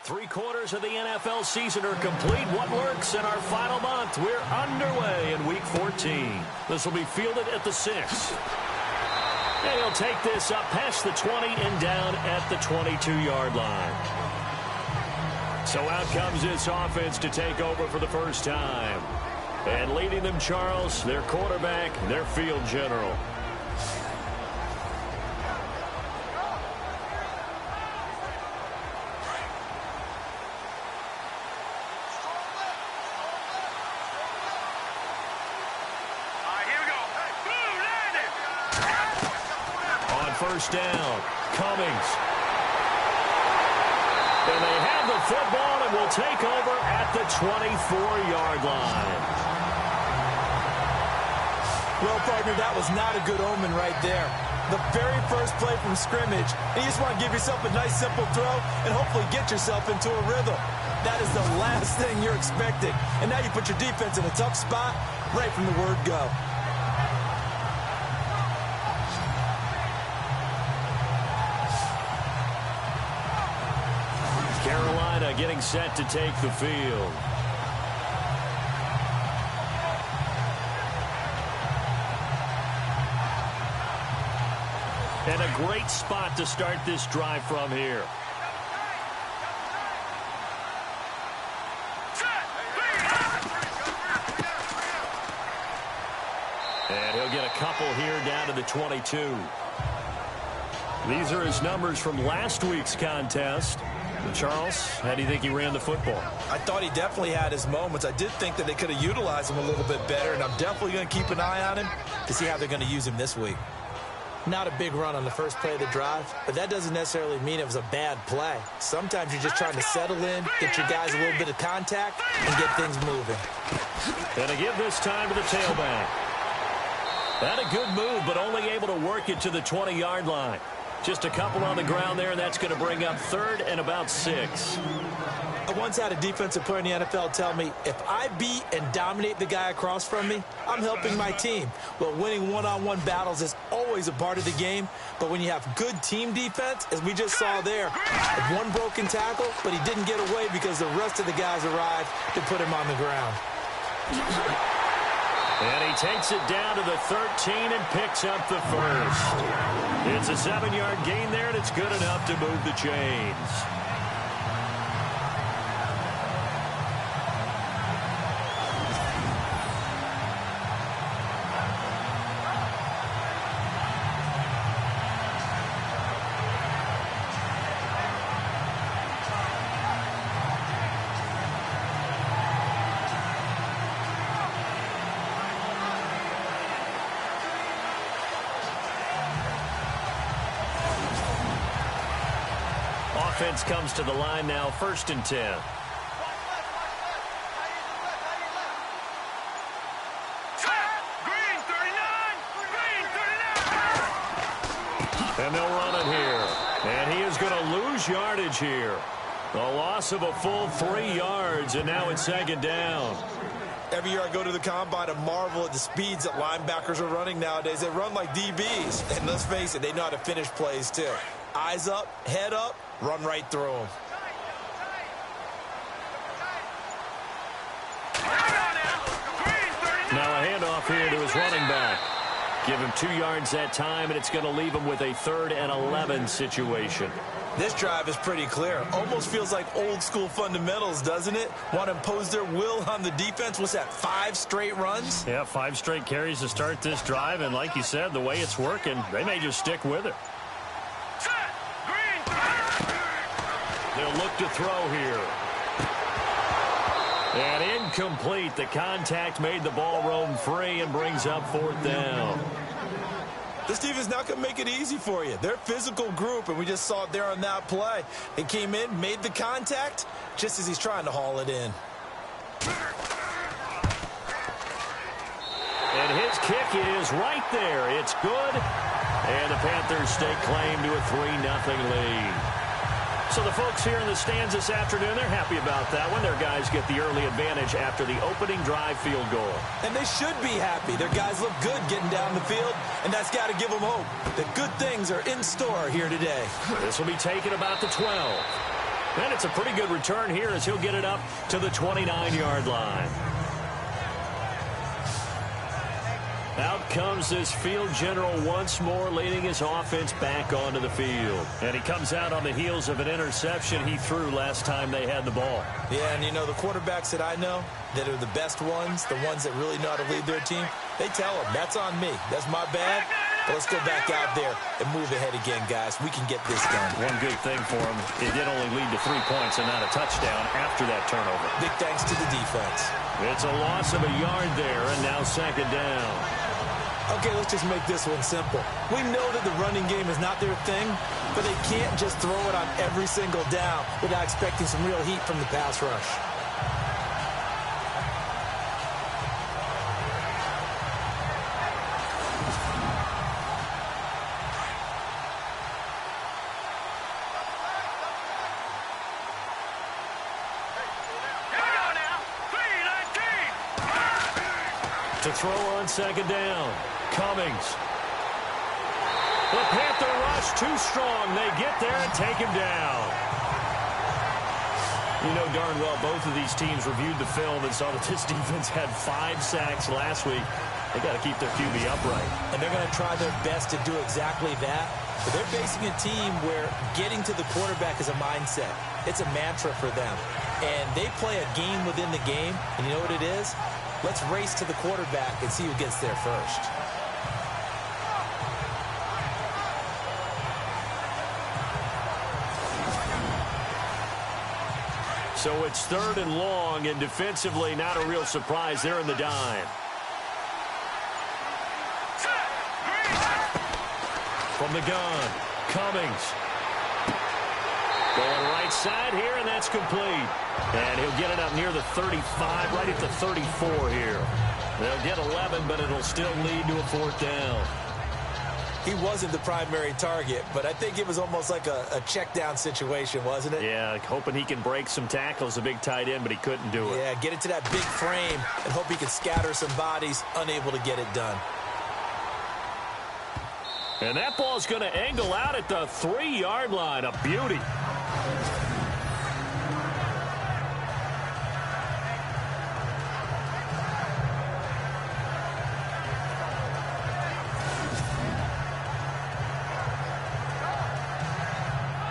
3/4 of the NFL season are complete. What works in our final month? We're underway in Week 14. This will be fielded at the 6. And he'll take this up past the 20 and down at the 22-yard line. So out comes this offense to take over for the first time. And leading them, Charles, their quarterback, their field general. First down, Cummings. And they have the football and will take over at the 24-yard line. Well, partner, that was not a good omen right there. The very first play from scrimmage, you just want to give yourself a nice, simple throw and hopefully get yourself into a rhythm. That is the last thing you're expecting. And now you put your defense in a tough spot right from the word go. Carolina getting set to take the field. And a great spot to start this drive from here. And he'll get a couple here down to the 22. These are his numbers from last week's contest. Charles, how do you think he ran the football? I thought he definitely had his moments. I did think that they could have utilized him a little bit better, and I'm definitely going to keep an eye on him to see how they're going to use him this week. Not a big run on the first play of the drive, but that doesn't necessarily mean it was a bad play. Sometimes you're just trying to settle in, get your guys a little bit of contact, and get things moving. And to give this time to the tailback. Had a good move, but only able to work it to the 20-yard line. Just a couple on the ground there, and that's going to bring up 3rd and about 6. I once had a defensive player in the NFL tell me, if I beat and dominate the guy across from me, I'm helping my team. Well, winning one-on-one battles is always a part of the game, but when you have good team defense, as we just saw there, one broken tackle, but he didn't get away because the rest of the guys arrived to put him on the ground. And he takes it down to the 13 and picks up the first. It's a 7-yard gain there, and it's good enough to move the chains. Offense comes to the line now, 1st and 10. And they'll run it here. And he is going to lose yardage here. A loss of a full 3 yards, and now it's 2nd down. Every year I go to the combine and marvel at the speeds that linebackers are running nowadays. They run like DBs. And let's face it, they know how to finish plays too. Eyes up, head up, run right through them. Now a handoff here to his running back. Give him 2 yards that time, and it's going to leave him with a 3rd and 11 situation. This drive is pretty clear. Almost feels like old school fundamentals, doesn't it? Want to impose their will on the defense. What's that, 5 straight runs? Yeah, 5 straight carries to start this drive, and like you said, the way it's working, they may just stick with it. They'll look to throw here. And incomplete. The contact made the ball roam free and brings up 4th down. This team is not going to make it easy for you. They're a physical group, and we just saw it there on that play. They came in, made the contact, just as he's trying to haul it in. And his kick is right there. It's good. And the Panthers stake claim to a 3-0 lead. So the folks here in the stands this afternoon, they're happy about that one. Their guys get the early advantage after the opening drive field goal. And they should be happy. Their guys look good getting down the field, and that's got to give them hope that good things are in store here today. This will be taken about the 12. And it's a pretty good return here as he'll get it up to the 29-yard line. Out comes this field general once more, leading his offense back onto the field. And he comes out on the heels of an interception he threw last time they had the ball. Yeah, and you know, the quarterbacks that I know that are the best ones, the ones that really know how to lead their team, they tell them, that's on me. That's my bad. But let's go back out there and move ahead again, guys. We can get this done. One good thing for him, it did only lead to 3 points and not a touchdown after that turnover. Big thanks to the defense. It's a loss of a yard there, and now second down. Okay, let's just make this one simple. We know that the running game is not their thing, but they can't just throw it on every single down without expecting some real heat from the pass rush. To throw on second down, Cummings. The Panther rush too strong. They get there and take him down. You know darn well both of these teams reviewed the film and saw that this defense had 5 sacks last week. They got to keep their QB upright. And they're going to try their best to do exactly that. But they're facing a team where getting to the quarterback is a mindset. It's a mantra for them. And they play a game within the game. And you know what it is? Let's race to the quarterback and see who gets there first. So it's 3rd and long, and defensively not a real surprise. They're in the dime. From the gun, Cummings. Going right side here, and that's complete. And he'll get it up near the 35, right at the 34 here. They'll get 11, but it'll still lead to a 4th down. He wasn't the primary target, but I think it was almost like a check down situation, wasn't it? Yeah, hoping he can break some tackles, a big tight end, but he couldn't do it. Yeah, get it to that big frame and hope he can scatter some bodies, unable to get it done. And that ball's going to angle out at the 3-yard line. A beauty.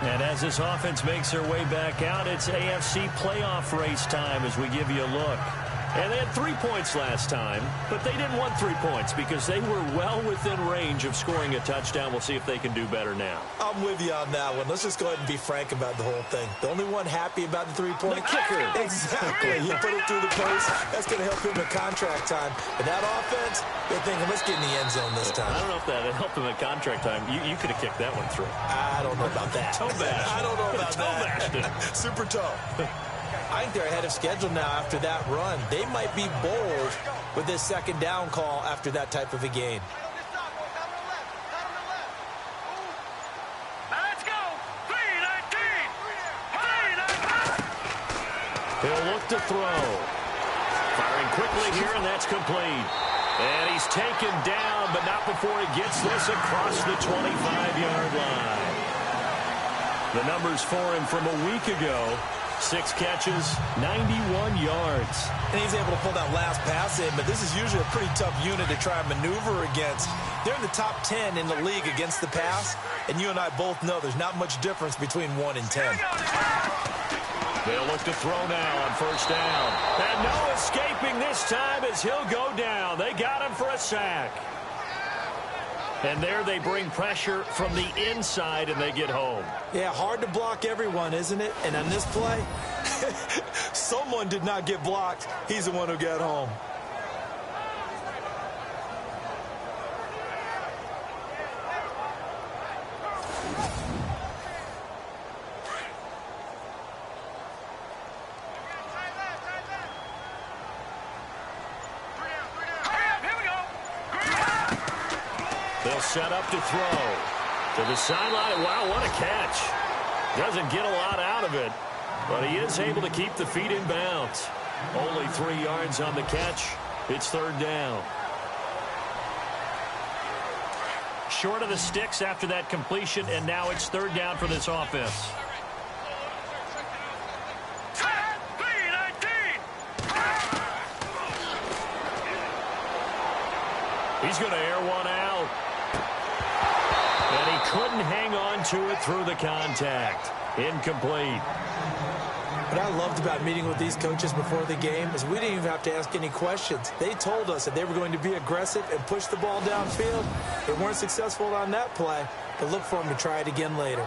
And as this offense makes their way back out, it's AFC playoff race time as we give you a look. And they had 3 points last time, but they didn't want 3 points because they were well within range of scoring a touchdown. We'll see if they can do better now. I'm with you on that one. Let's just go ahead and be frank about the whole thing. The only one happy about the 3-point kicker. Exactly. He put it through the post. That's going to help him in contract time. But that offense, they're thinking, let's get in the end zone this time. I don't know if that helped him in contract time. You could have kicked that one through. I don't know about that. Toe bash. I don't know about that. Super toe. I think they're ahead of schedule now after that run. They might be bold with this second down call after that type of a game. Let's go. 3-19. He'll look to throw. Firing quickly here, and that's complete. And he's taken down, but not before he gets this across the 25-yard line. The numbers for him from a week ago. 6 catches, 91 yards. And he's able to pull that last pass in, but this is usually a pretty tough unit to try and maneuver against. They're in the top 10 in the league against the pass, and you and I both know there's not much difference between 1 and 10. They'll look to throw now on first down. And no escaping this time as he'll go down. They got him for a sack. And there they bring pressure from the inside, and they get home. Yeah, hard to block everyone, isn't it? And on this play, someone did not get blocked. He's the one who got home. They'll set up to throw. To the sideline. Wow, what a catch. Doesn't get a lot out of it, but he is able to keep the feet in bounds. Only 3 yards on the catch. It's third down. Short of the sticks after that completion, and now it's third down for this offense. He's going to air one out. And he couldn't hang on to it through the contact. Incomplete. What I loved about meeting with these coaches before the game is we didn't even have to ask any questions. They told us that they were going to be aggressive and push the ball downfield. They weren't successful on that play, but look for them to try it again later.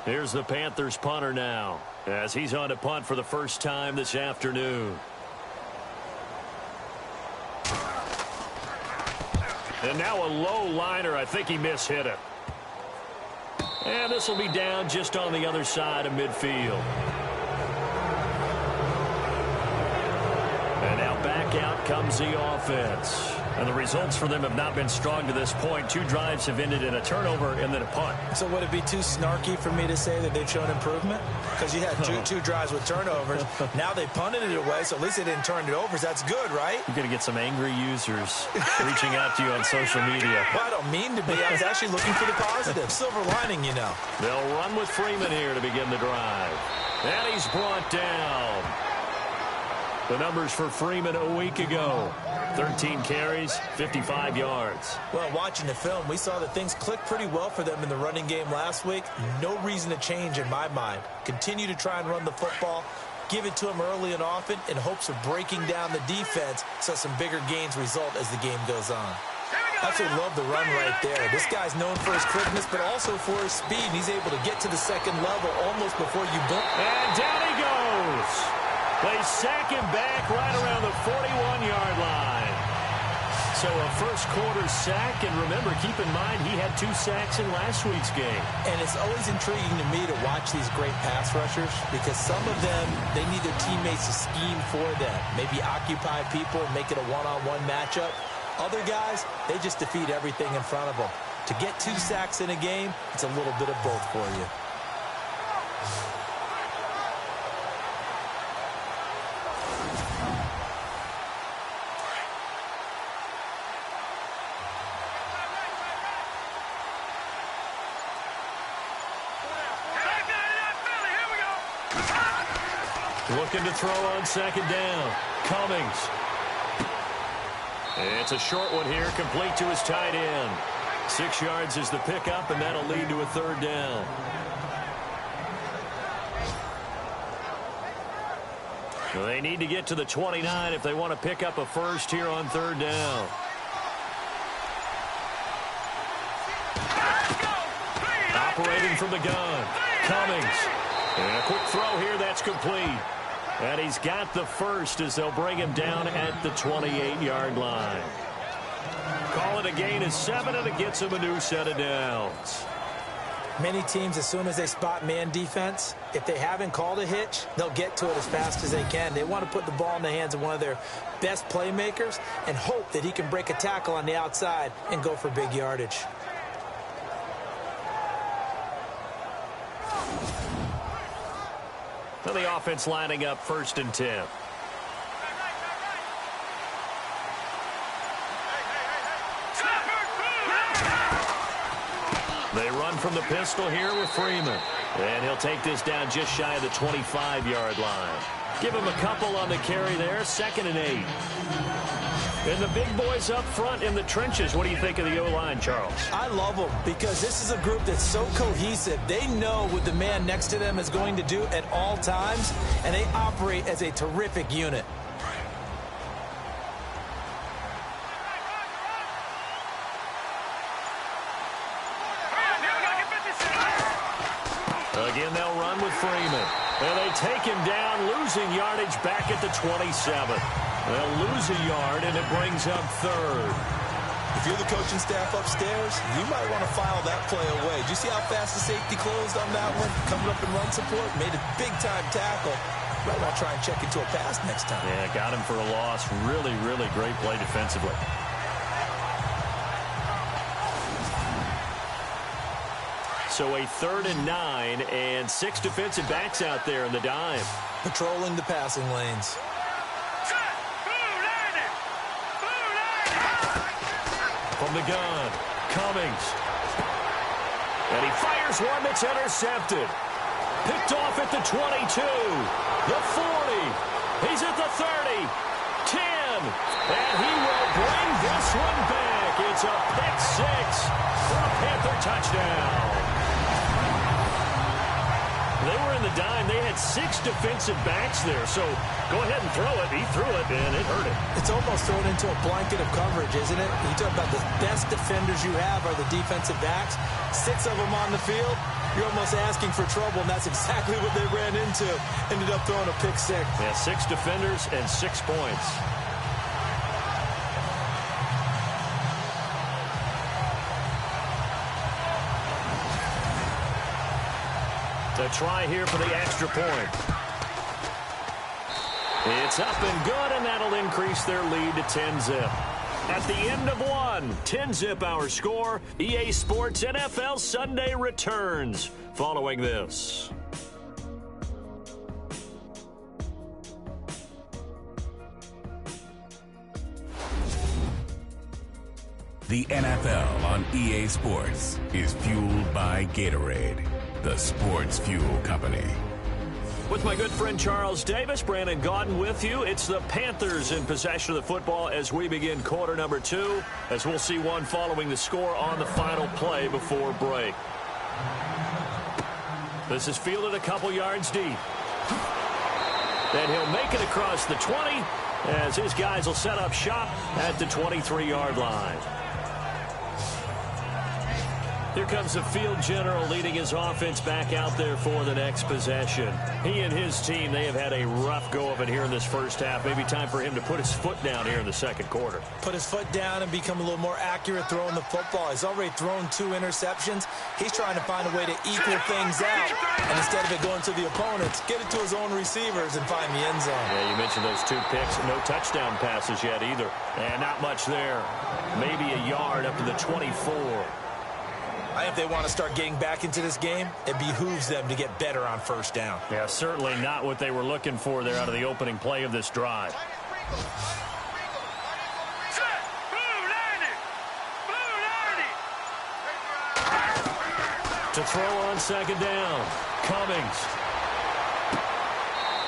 Here's the Panthers punter now, as he's on to punt for the first time this afternoon. And now a low liner. I think he mishit it. And this will be down just on the other side of midfield. And now back out comes the offense. And the results for them have not been strong to this point. 2 drives have ended in a turnover and then a punt. So would it be too snarky for me to say that they've shown improvement? Because you had two drives with turnovers. Now they punted it away, so at least they didn't turn it over. So that's good, right? You're going to get some angry users reaching out to you on social media. Well, I don't mean to be. I was actually looking for the positive. Silver lining, you know. They'll run with Freeman here to begin the drive. And he's brought down. The numbers for Freeman a week ago. 13 carries, 55 yards. Well, watching the film, we saw that things clicked pretty well for them in the running game last week. No reason to change in my mind. Continue to try and run the football. Give it to them early and often in hopes of breaking down the defense so some bigger gains result as the game goes on. Absolutely love the run right there. This guy's known for his quickness, but also for his speed. And he's able to get to the second level almost before you blink. And down he goes. They sack him back right around the 41-yard line. So a first-quarter sack, and remember, keep in mind, he had 2 sacks in last week's game. And it's always intriguing to me to watch these great pass rushers because some of them, they need their teammates to scheme for them. Maybe occupy people, make it a one-on-one matchup. Other guys, they just defeat everything in front of them. To get 2 sacks in a game, it's a little bit of both for you. Looking to throw on second down. Cummings. It's a short one here, complete to his tight end. 6 yards is the pickup, and that'll lead to a third down. Well, they need to get to the 29 if they want to pick up a first here on third down. Operating from the gun. Cummings. And a quick throw here, that's complete. And he's got the first as they'll bring him down at the 28-yard line. Call it a gain of 7, and it gets him a new set of downs. Many teams, as soon as they spot man defense, if they haven't called a hitch, they'll get to it as fast as they can. They want to put the ball in the hands of one of their best playmakers and hope that he can break a tackle on the outside and go for big yardage. So the offense lining up 1st and 10. They run from the pistol here with Freeman. And he'll take this down just shy of the 25-yard line. Give him a couple on the carry there. 2nd and 8. And the big boys up front in the trenches. What do you think of the O-line, Charles? I love them because this is a group that's so cohesive. They know what the man next to them is going to do at all times, and they operate as a terrific unit. Again, they'll run with Freeman. And they take him down, losing yardage back at the 27. They'll lose a yard, and it brings up 3rd. If you're the coaching staff upstairs, you might want to file that play away. Did you see how fast the safety closed on that one? Coming up in run support, made a big-time tackle. Might want to try and check into a pass next time. Yeah, got him for a loss. Really, really great play defensively. So a 3rd and 9, and 6 defensive backs out there in the dime. Patrolling the passing lanes. From the gun, Cummings. And he fires one that's intercepted. Picked off at the 22, the 40. He's at the 30, 10. And he will bring this one back. It's a pick six for a Panther touchdown. They were in the dime. They had 6 defensive backs there. So go ahead and throw it. He threw it, and it hurt him. It's almost thrown into a blanket of coverage, isn't it? You talk about the best defenders you have are the defensive backs. 6 of them on the field. You're almost asking for trouble, and that's exactly what they ran into. Ended up throwing a pick six. Yeah, 6 defenders and 6 points. A try here for the extra point. It's up and good, and that'll increase their lead to 10-zip. At the end of one, 10-zip our score. EA Sports NFL Sunday returns following this. The NFL on EA Sports is fueled by Gatorade, the sports fuel company. With my good friend Charles Davis, Brandon Gaudin with you. It's the Panthers in possession of the football as we begin quarter number 2, as we'll see one following the score on the final play before break. This is fielded a couple yards deep. Then he'll make it across the 20 as his guys will set up shop at the 23-yard line. Here comes the field general leading his offense back out there for the next possession. He and his team, they have had a rough go of it here in this first half. Maybe time for him to put his foot down here in the second quarter. Put his foot down and become a little more accurate throwing the football. He's already thrown 2 interceptions. He's trying to find a way to equal things out. And instead of it going to the opponents, get it to his own receivers and find the end zone. Yeah, you mentioned those 2 picks. No touchdown passes yet either. And not much there. Maybe a yard up to the 24. I think if they want to start getting back into this game, it behooves them to get better on first down. Yeah, certainly not what they were looking for there out of the opening play of this drive. To throw on second down, Cummings.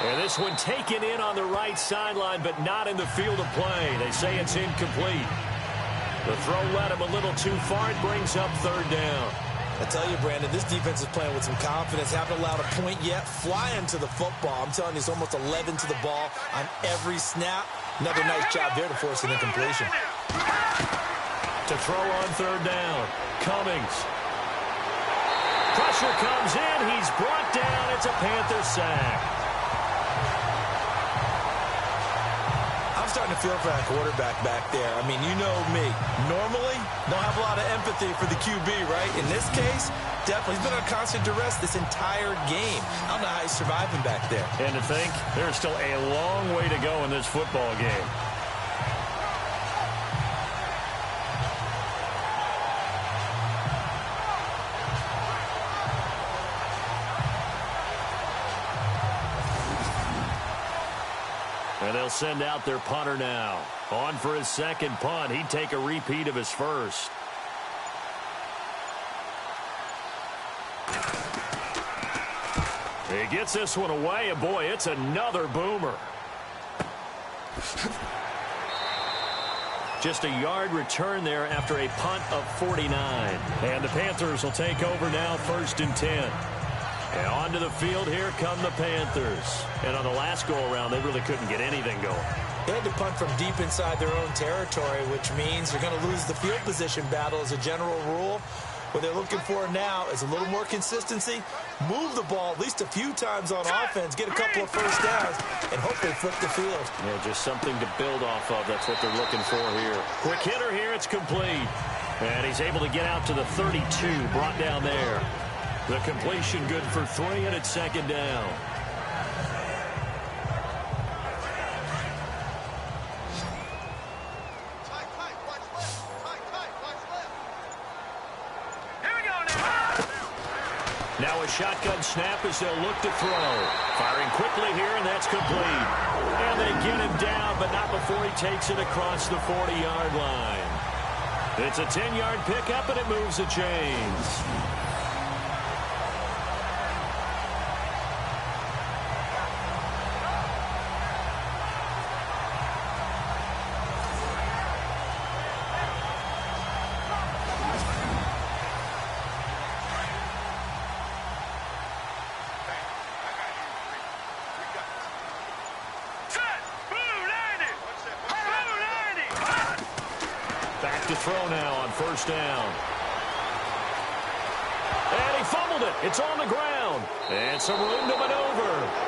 And this one taken in on the right sideline, but not in the field of play. They say it's incomplete. The throw led him a little too far. It brings up third down. I tell you, Brandon, this defense is playing with some confidence. Haven't allowed a point yet. Flying to the football. I'm telling you, it's almost 11 to the ball on every snap. Another nice job there to force an incompletion. To throw on third down, Cummings. Pressure comes in. He's brought down. It's a Panther sack. I'm starting to feel for that quarterback back there. I mean, you know me. Normally, don't have a lot of empathy for the QB, right? In this case, definitely. He's been under constant duress this entire game. I don't know how he's surviving back there. And to think, there's still a long way to go in this football game. And they'll send out their punter now. On for his second punt. He'd take a repeat of his first. He gets this one away, and boy, it's another boomer. Just a yard return there after a punt of 49. And the Panthers will take over now, 1st and 10. And onto the field, here come the Panthers. And on the last go-around, they really couldn't get anything going. They had to punt from deep inside their own territory, which means they're going to lose the field position battle as a general rule. What they're looking for now is a little more consistency, move the ball at least a few times on offense, get a couple of first downs, and hopefully flip the field. Yeah, just something to build off of. That's what they're looking for here. Quick hitter here, it's complete. And he's able to get out to the 32, brought down there. The completion good for 3, and it's second down. Now a shotgun snap as they'll look to throw. Firing quickly here, and that's complete. And they get him down, but not before he takes it across the 40-yard line. It's a 10-yard pickup, and it moves the chains. left to throw now on first down. And he fumbled it. It's on the ground. And some room to maneuver.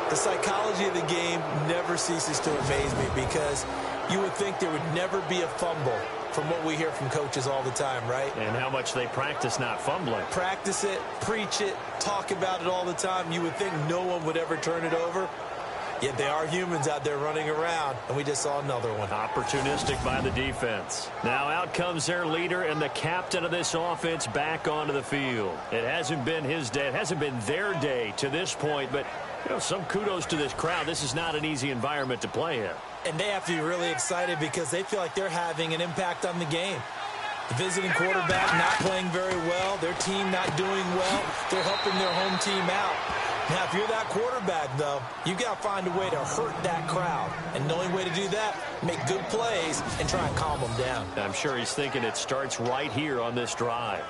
The psychology of the game never ceases to amaze me because you would think there would never be a fumble from what we hear from coaches all the time, right? And how much they practice not fumbling. Practice it, preach it, talk about it all the time. You would think no one would ever turn it over. Yet they are humans out there running around, and we just saw another one. Opportunistic by the defense. Now out comes their leader and the captain of this offense back onto the field. It hasn't been his day. It hasn't been their day to this point, but you know, some kudos to this crowd. This is not an easy environment to play in. And they have to be really excited because they feel like they're having an impact on the game. The visiting quarterback not playing very well, their team not doing well. They're helping their home team out. Now, if you're that quarterback, though, you've got to find a way to hurt that crowd. And the only way to do that, make good plays and try and calm them down. I'm sure he's thinking it starts right here on this drive.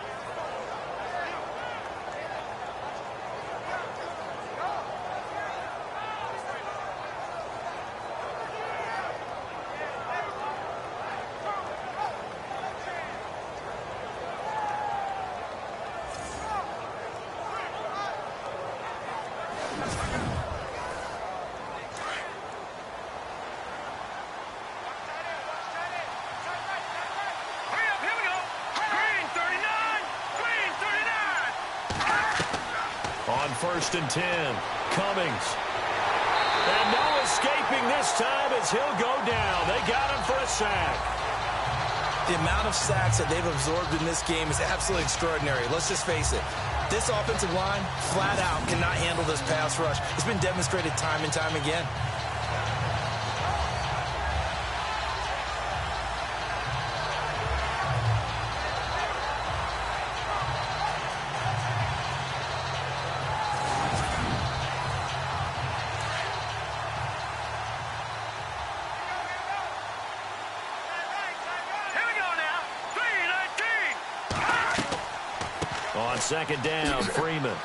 On 1st and 10, Cummings. And no escaping this time as he'll go down. They got him for a sack. The amount of sacks that they've absorbed in this game is absolutely extraordinary. Let's just face it. This offensive line, flat out, cannot handle this pass rush. It's been demonstrated time and time again. On 2nd down, Freeman.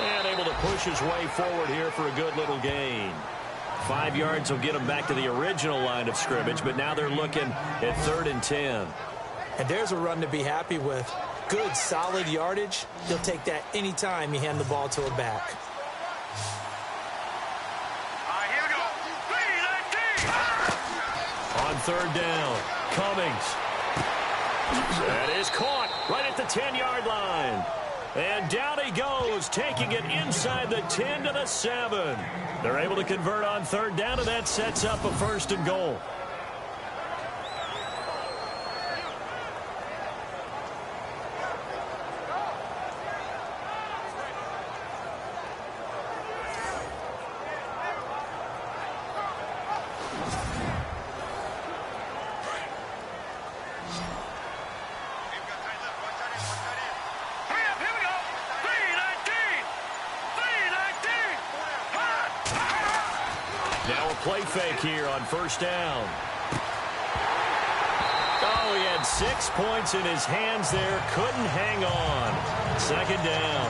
And able to push his way forward here for a good little gain. 5 yards will get him back to the original line of scrimmage, but now they're looking at 3rd and 10. And there's a run to be happy with. Good, solid yardage. You'll take that any time you hand the ball to a back. Here we go. On 3rd down, Cummings. That is caught right at the 10-yard line. And down he goes, taking it inside the 10 to the 7. They're able to convert on 3rd down, and that sets up a 1st and goal. Now a play fake here on 1st down. Oh, he had 6 points in his hands there. Couldn't hang on. 2nd down.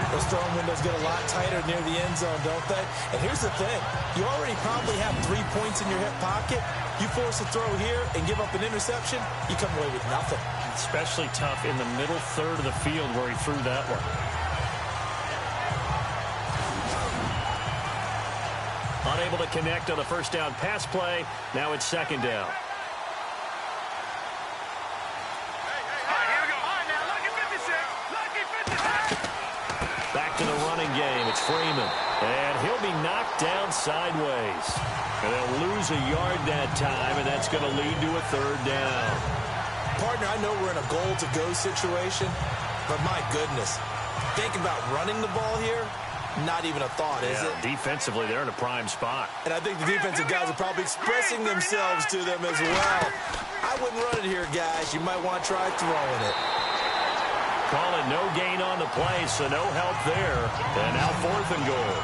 Those throwing windows get a lot tighter near the end zone, don't they? And here's the thing. You already probably have 3 points in your hip pocket. You force a throw here and give up an interception, you come away with nothing. Especially tough in the middle third of the field where he threw that one. Unable to connect on the 1st down pass play. Now it's 2nd down. Back to the running game. It's Freeman. And he'll be knocked down sideways. And they'll lose a yard that time, and that's going to lead to a 3rd down. Partner, I know we're in a goal-to-go situation, but my goodness, think about running the ball here. Not even a thought, is it? Defensively, they're in a prime spot. And I think the defensive guys are probably expressing themselves to them as well. I wouldn't run it here, guys. You might want to try throwing it. Call it no gain on the play, so no help there. And now 4th and goal.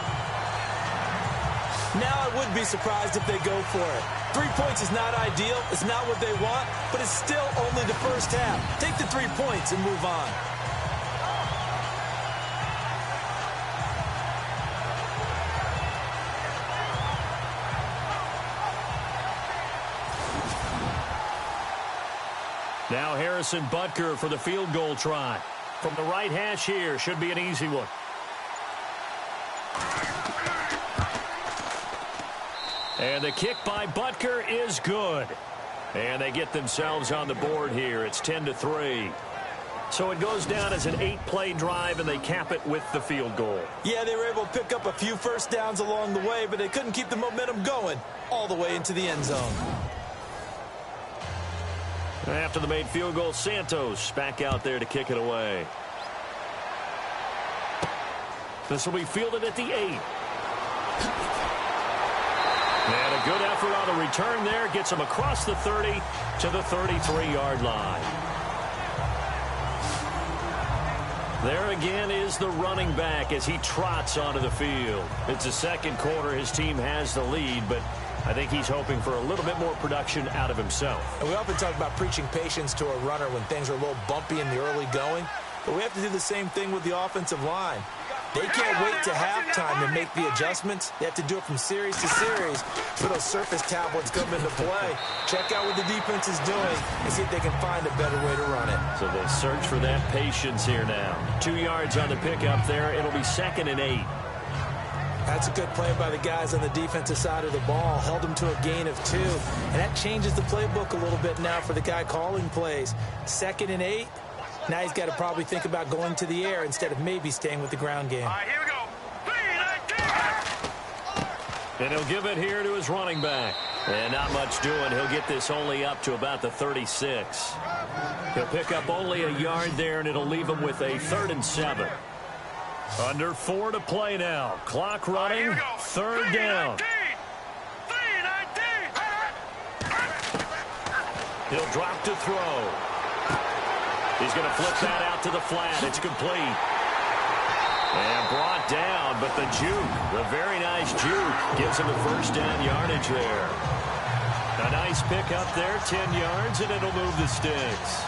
Now I would be surprised if they go for it. 3 points is not ideal. It's not what they want, but it's still only the first half. Take the 3 points and move on. Now Harrison Butker for the field goal try. From the right hash here, should be an easy one. And the kick by Butker is good. And they get themselves on the board here. It's 10-3. So it goes down as an 8-play drive, and they cap it with the field goal. Yeah, they were able to pick up a few first downs along the way, but they couldn't keep the momentum going all the way into the end zone. After the made field goal, Santos back out there to kick it away. This will be fielded at the 8. And a good effort on the return there. Gets him across the 30 to the 33-yard line. There again is the running back as he trots onto the field. It's the second quarter. His team has the lead, but I think he's hoping for a little bit more production out of himself. And we often talk about preaching patience to a runner when things are a little bumpy in the early going, but we have to do the same thing with the offensive line. They can't wait to halftime to make the adjustments. They have to do it from series to series so those surface tablets come into play. Check out what the defense is doing and see if they can find a better way to run it. So they'll search for that patience here now. 2 yards on the pickup there. It'll be 2nd and 8. That's a good play by the guys on the defensive side of the ball. Held them to a gain of 2. And that changes the playbook a little bit now for the guy calling plays. 2nd and 8. Now he's got to probably think about going to the air instead of maybe staying with the ground game. All right, here we go. 3-19. And he'll give it here to his running back. And not much doing. He'll get this only up to about the 36. He'll pick up only a yard there, and it'll leave him with a 3rd and 7. Under 4 to play now. Clock running. Right, 3rd down. 3-19. He'll drop to throw. He's going to flip that out to the flat. It's complete. And brought down, but the juke, the very nice juke, gives him the first down yardage there. A nice pick up there, 10 yards, and it'll move the sticks.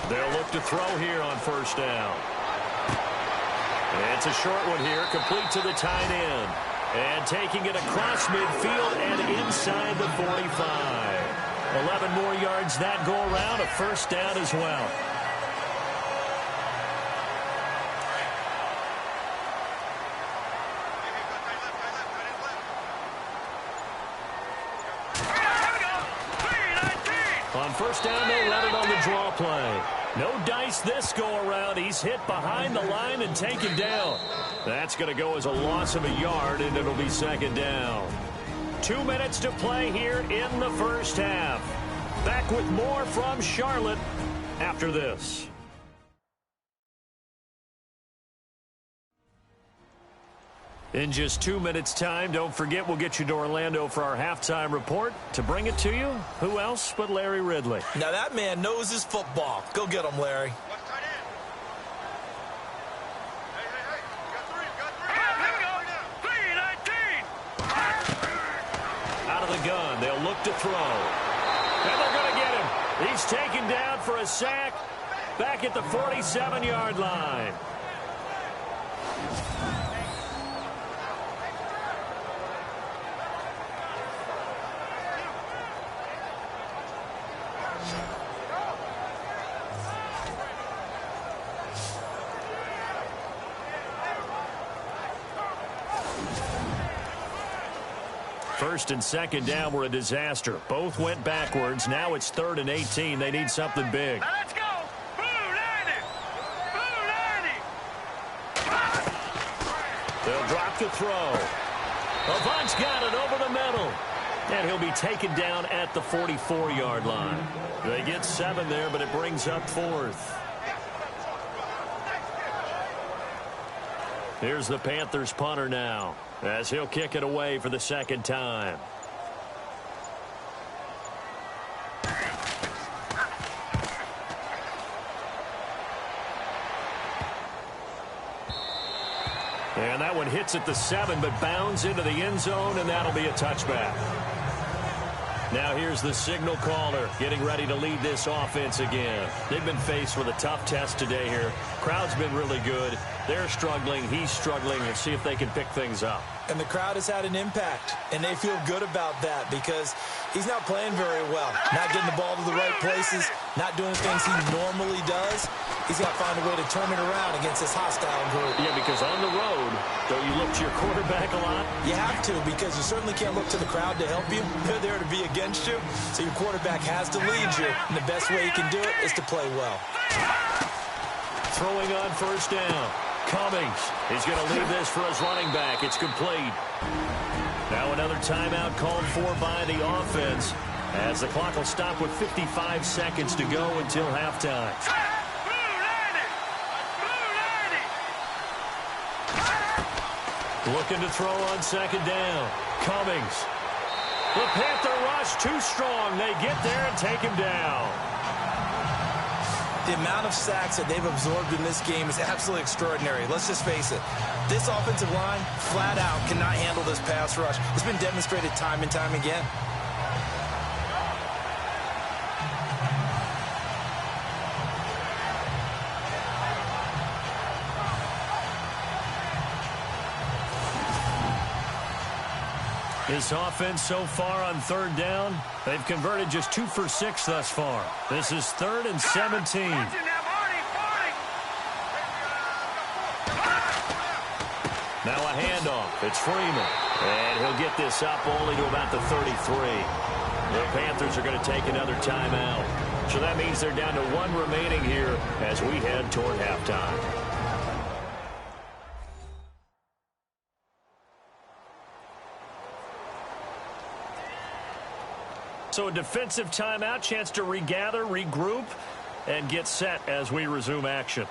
They'll look to throw here on 1st down. It's a short one here, complete to the tight end. And taking it across midfield and inside the 45. 11 more yards that go around, a 1st down as well. On 1st down, they'll run it on the draw play. No dice this go-around. He's hit behind the line and taken down. That's going to go as a loss of a yard, and it'll be 2nd down. 2 minutes to play here in the 1st half. Back with more from Charlotte after this. In just 2 minutes' time, don't forget we'll get you to Orlando for our halftime report. To bring it to you, who else but Larry Ridley? Now that man knows his football. Go get him, Larry. Out of the gun, they'll look to throw. And they're going to get him. He's taken down for a sack back at the 47-yard line. First and 2nd down were a disaster. Both went backwards. Now it's 3rd and 18. They need something big. Now let's go. Blue 90. Blue 90. They'll drop to throw. Avant's got it over the middle. And he'll be taken down at the 44-yard line. They get 7 there, but it brings up 4th. Here's the Panthers punter now, as he'll kick it away for the 2nd time. And that one hits at the 7, but bounds into the end zone, and that'll be a touchback. Now here's the signal caller getting ready to lead this offense again. They've been faced with a tough test today here. Crowd's been really good. They're struggling. He's struggling. Let's see if they can pick things up. And the crowd has had an impact, and they feel good about that because he's not playing very well. Not getting the ball to the right places, not doing things he normally does. He's got to find a way to turn it around against this hostile group. Yeah, because on the road, don't you look to your quarterback a lot? You have to, because you certainly can't look to the crowd to help you. They're there to be against you, so your quarterback has to lead you, and the best way he can do it is to play well. Throwing on first down. Cummings is going to leave this for his running back. It's complete. Now another timeout called for by the offense, as the clock will stop with 55 seconds to go until halftime. Looking to throw on second down. Cummings. The Panther rush too strong. They get there and take him down. The amount of sacks that they've absorbed in this game is absolutely extraordinary. Let's just face it. This offensive line, flat out, cannot handle this pass rush. It's been demonstrated time and time again. This offense so far on third down, they've converted just 2 for 6 thus far. This is 3rd and 17. Now a handoff. It's Freeman. And he'll get this up only to about the 33. The Panthers are going to take another timeout. So that means they're down to 1 remaining here as we head toward halftime. So a defensive timeout, chance to regather, regroup, and get set as we resume action.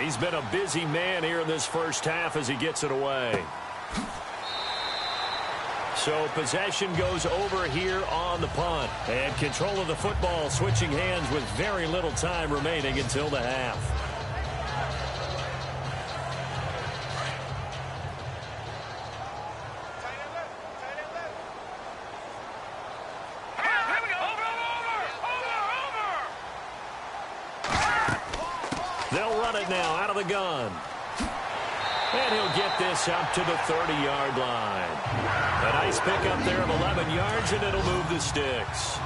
He's been a busy man here in this first half as he gets it away. So possession goes over here on the punt. And control of the football switching hands with very little time remaining until the half. They'll run it now out of the gun. And he'll get this up to the 30-yard line. A nice pickup there of 11 yards, and it'll move the sticks.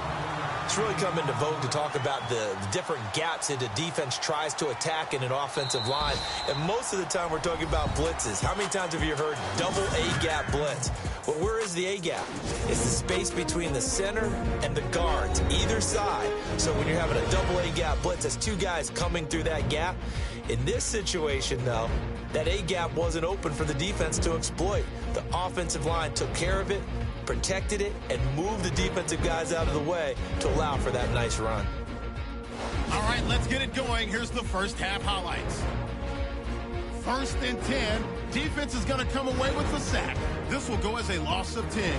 It's really come into vogue to talk about the different gaps that the defense tries to attack in an offensive line. And most of the time we're talking about blitzes. How many times have you heard double A-gap blitz? Well, where is the A-gap? It's the space between the center and the guards, either side. So when you're having a double A-gap blitz, that's 2 guys coming through that gap. In this situation, though, that A-gap wasn't open for the defense to exploit. The offensive line took care of it, protected it, and moved the defensive guys out of the way to allow for that nice run. All right, let's get it going. Here's the first half highlights. 1st and 10. Defense is going to come away with the sack. This will go as a loss of 10.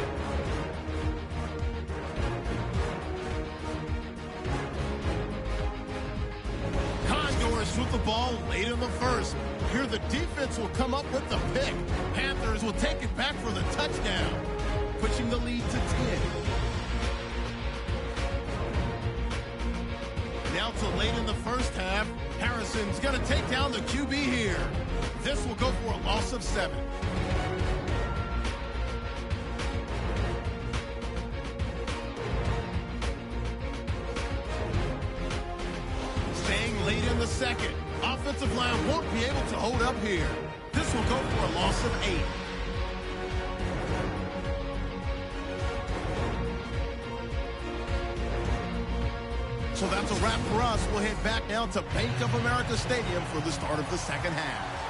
Condors with the ball late in the first. Here the defense will come up with the pick. Panthers will take it back for the touchdown, pushing the lead to 10. Now to late in the first half, Harrison's going to take down the QB here. This will go for a loss of 7. Staying late in the second. Offensive line won't be able to hold up here. This will go for a loss of 8. So that's a wrap for us. We'll head back down to Bank of America Stadium for the start of the second half.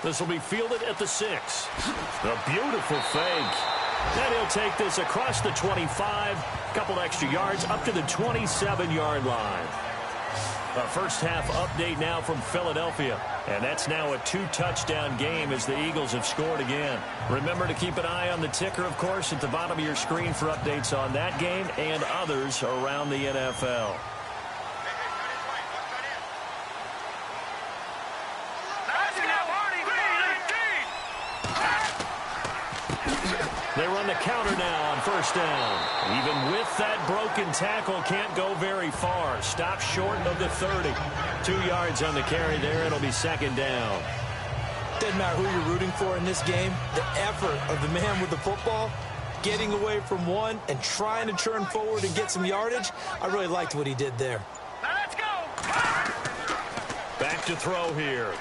This will be fielded at the 6. A beautiful fake. Then he'll take this across the 25, a couple extra yards up to the 27-yard line. A first-half update now from Philadelphia. And that's now a 2-touchdown game as the Eagles have scored again. Remember to keep an eye on the ticker, of course, at the bottom of your screen for updates on that game and others around the NFL. They run the counter now on first down. Even with that broken tackle, can't go very far. Stop short of the 30. 2 yards on the carry there. It'll be second down. Doesn't matter who you're rooting for in this game. The effort of the man with the football, getting away from one and trying to turn forward and get some yardage, I really liked what he did there. Now let's go. Back to throw here.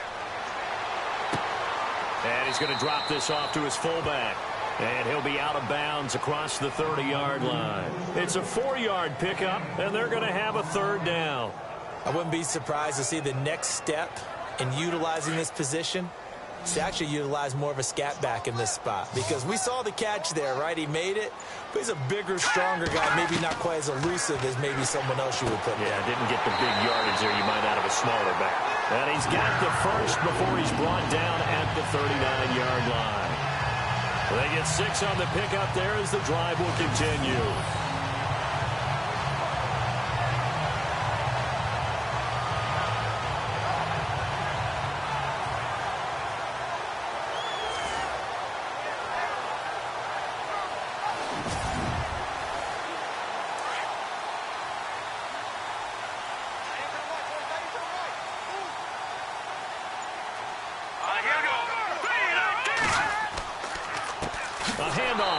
And he's going to drop this off to his fullback. And he'll be out of bounds across the 30-yard line. It's a 4-yard pickup, and they're going to have a third down. I wouldn't be surprised to see the next step in utilizing this position to actually utilize more of a scat back in this spot. Because we saw the catch there, right? He made it, but he's a bigger, stronger guy, maybe not quite as elusive as maybe someone else you would put there. Yeah, didn't get the big yardage there you might out of a smaller back. And he's got the first before he's brought down at the 39-yard line. They get 6 on the pickup there as the drive will continue.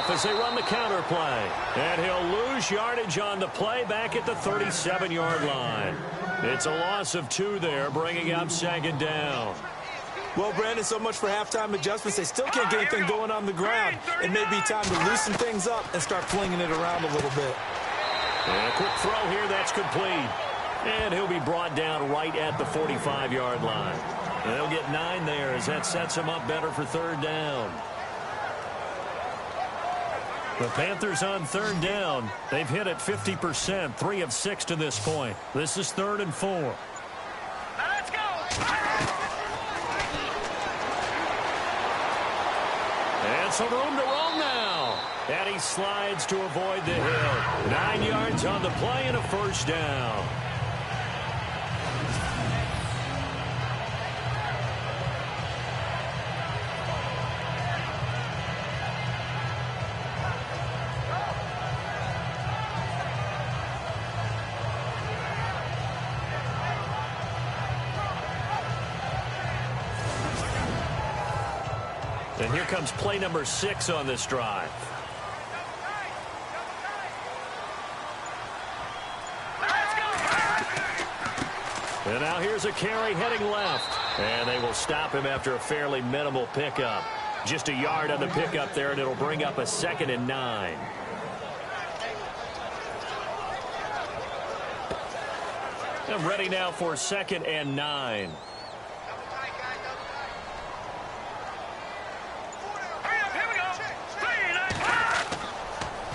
As they run the counter play. And he'll lose yardage on the play back at the 37-yard line. It's a loss of 2 there, bringing up second down. Well, Brandon, so much for halftime adjustments. They still can't get anything going on the ground. It may be time to loosen things up and start flinging it around a little bit. And a quick throw here, that's complete. And he'll be brought down right at the 45-yard line. And they'll get 9 there as that sets him up better for third down. The Panthers on third down. They've hit it 50%, 3 of 6 to this point. This is 3rd and 4. Now let's go. And some room to roam now. And he slides to avoid the hit. 9 yards on the play and a first down. And here comes play number 6 on this drive. And now here's a carry heading left. And they will stop him after a fairly minimal pickup. Just a yard on the pickup there, and it'll bring up a 2nd and 9. And ready now for 2nd and 9.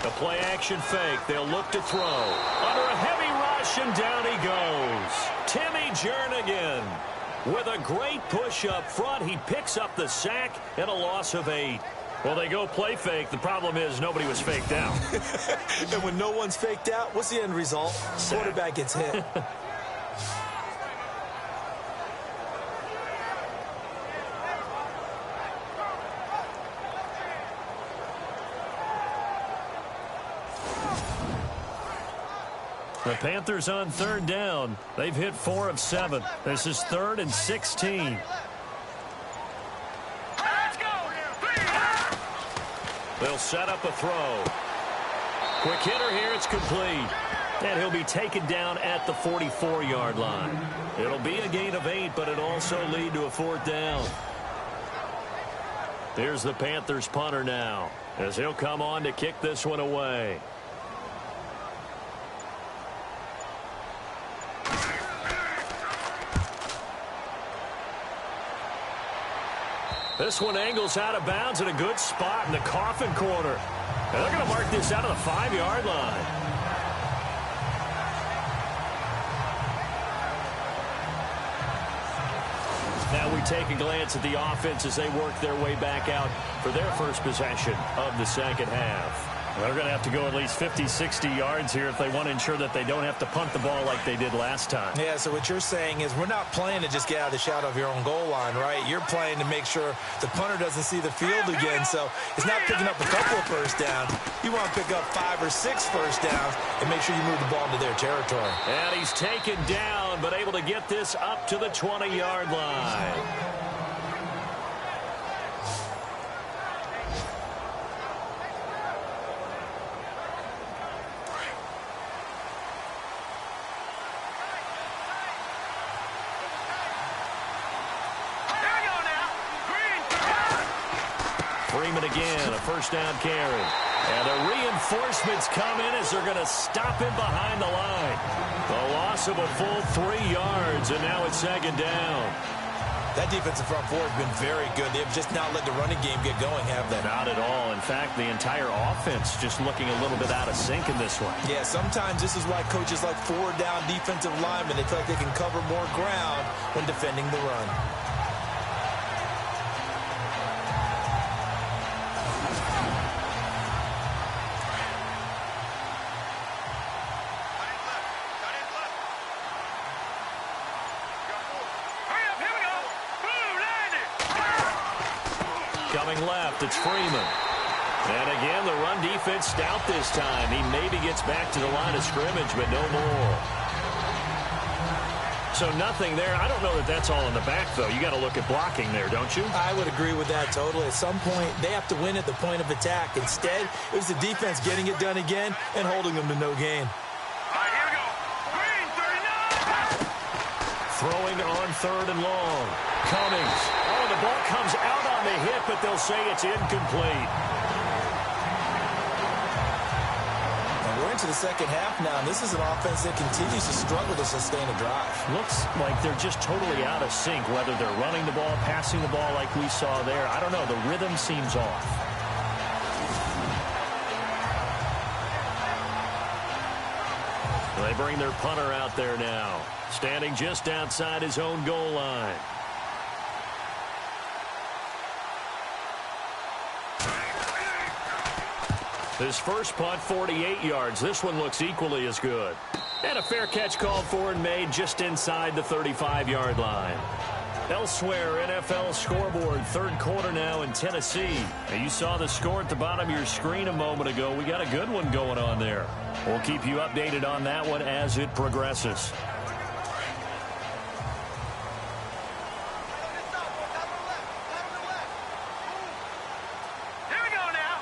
The play action fake. They'll look to throw. Under a heavy rush, and down he goes. Timmy Jernigan with a great push up front. He picks up the sack and a loss of 8. Well, they go play fake. The problem is nobody was faked out. And when no one's faked out, what's the end result? Sack. Quarterback gets hit. The Panthers on third down. They've hit 4 of 7. This is 3rd and 16. Let's go. They'll set up a throw. Quick hitter here. It's complete. And he'll be taken down at the 44-yard line. It'll be a gain of 8, but it'll also lead to a 4th down. Here's the Panthers punter now, as he'll come on to kick this one away. This one angles out of bounds in a good spot in the coffin corner. And they're going to mark this out of the 5-yard line. Now we take a glance at the offense as they work their way back out for their first possession of the second half. They're going to have to go at least 50, 60 yards here if they want to ensure that they don't have to punt the ball like they did last time. Yeah, so what you're saying is we're not playing to just get out of the shadow of your own goal line, right? You're playing to make sure the punter doesn't see the field again. So it's not picking up a couple of first downs. You want to pick up 5 or 6 first downs and make sure you move the ball into their territory. And he's taken down, but able to get this up to the 20-yard line. Freeman again, a first down carry. And the reinforcements come in as they're going to stop him behind the line. The loss of a full 3 yards, and now it's second down. That defensive front four has been very good. They've just not let the running game get going, have they? Not at all. In fact, the entire offense just looking a little bit out of sync in this one. Yeah, sometimes this is why coaches like forward-down defensive linemen, they feel like they can cover more ground when defending the run. Coming left, it's Freeman. And again, the run defense stout this time. He maybe gets back to the line of scrimmage, but no more. So nothing there. I don't know that that's all in the back, though. You got to look at blocking there, don't you? I would agree with that totally. At some point, they have to win at the point of attack. Instead, it was the defense getting it done again and holding them to no gain. Here we go. Green, 39. Throwing on third and long. Cummings. Oh, the ball comes out on the hip, but they'll say it's incomplete. And we're into the second half now, and this is an offense that continues to struggle to sustain a drive. Looks like they're just totally out of sync, whether they're running the ball, passing the ball like we saw there. I don't know. The rhythm seems off. They bring their punter out there now, standing just outside his own goal line. His first punt, 48 yards. This one looks equally as good. And a fair catch called for and made just inside the 35-yard line. Elsewhere, NFL scoreboard, third quarter now in Tennessee. And you saw the score at the bottom of your screen a moment ago. We got a good one going on there. We'll keep you updated on that one as it progresses. Here we go now.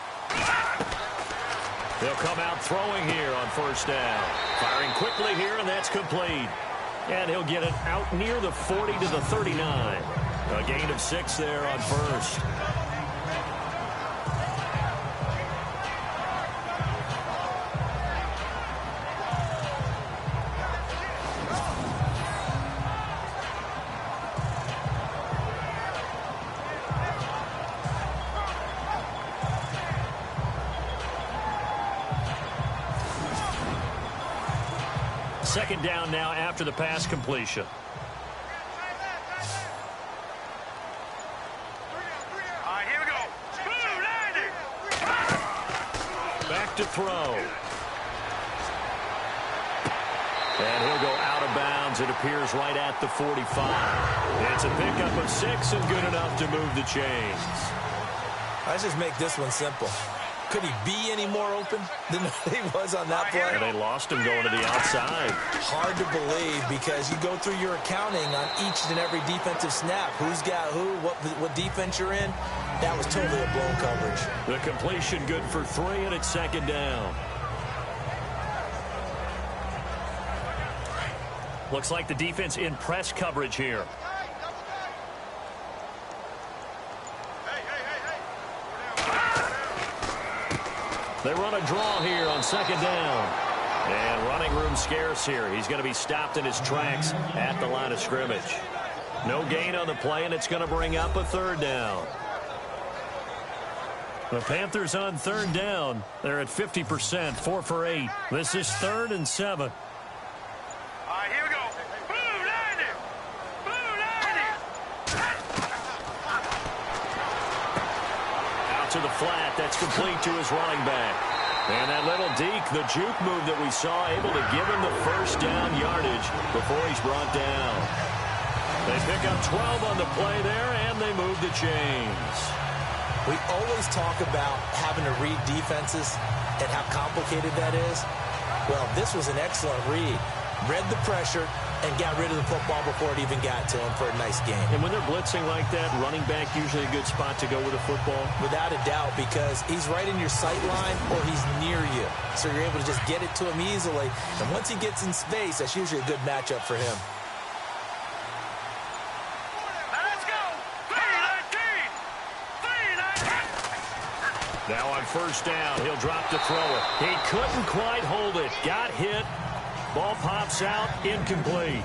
They'll come out throwing here on first down. Firing quickly here, and that's complete. And he'll get it out near the 40 to the 39. A gain of 6 there on first. Second down now after the pass completion. Here we go. Boom, landing. Back to throw. And he'll go out of bounds. It appears right at the 45. It's a pickup of 6 and good enough to move the chains. Let's just make this one simple. Could he be any more open than he was on that play? And they lost him going to the outside. Hard to believe because you go through your accounting on each and every defensive snap. Who's got who, what defense you're in. That was totally a blown coverage. The completion good for 3, and it's second down. Looks like the defense in press coverage here. They run a draw here on second down. And running room scarce here. He's going to be stopped in his tracks at the line of scrimmage. No gain on the play, and it's going to bring up a third down. The Panthers on third down. They're at 50%, 4 for 8. This is 3rd and 7. Here we go. Boom, landing. Boom, landing. to the flat. That's complete to his running back. And that little deke, the juke move that we saw, able to give him the first down yardage before he's brought down. They pick up 12 on the play there, and they move the chains. We always talk about having to read defenses and how complicated that is. Well, this was an excellent read. Read the pressure and got rid of the football before it even got to him for a nice game. And when they're blitzing like that, running back usually a good spot to go with a football? Without a doubt, because he's right in your sight line or he's near you. So you're able to just get it to him easily. And once he gets in space, that's usually a good matchup for him. Let's go. 3-19. Now on first down, he'll drop to throw it. He couldn't quite hold it. Got hit. Ball pops out, incomplete.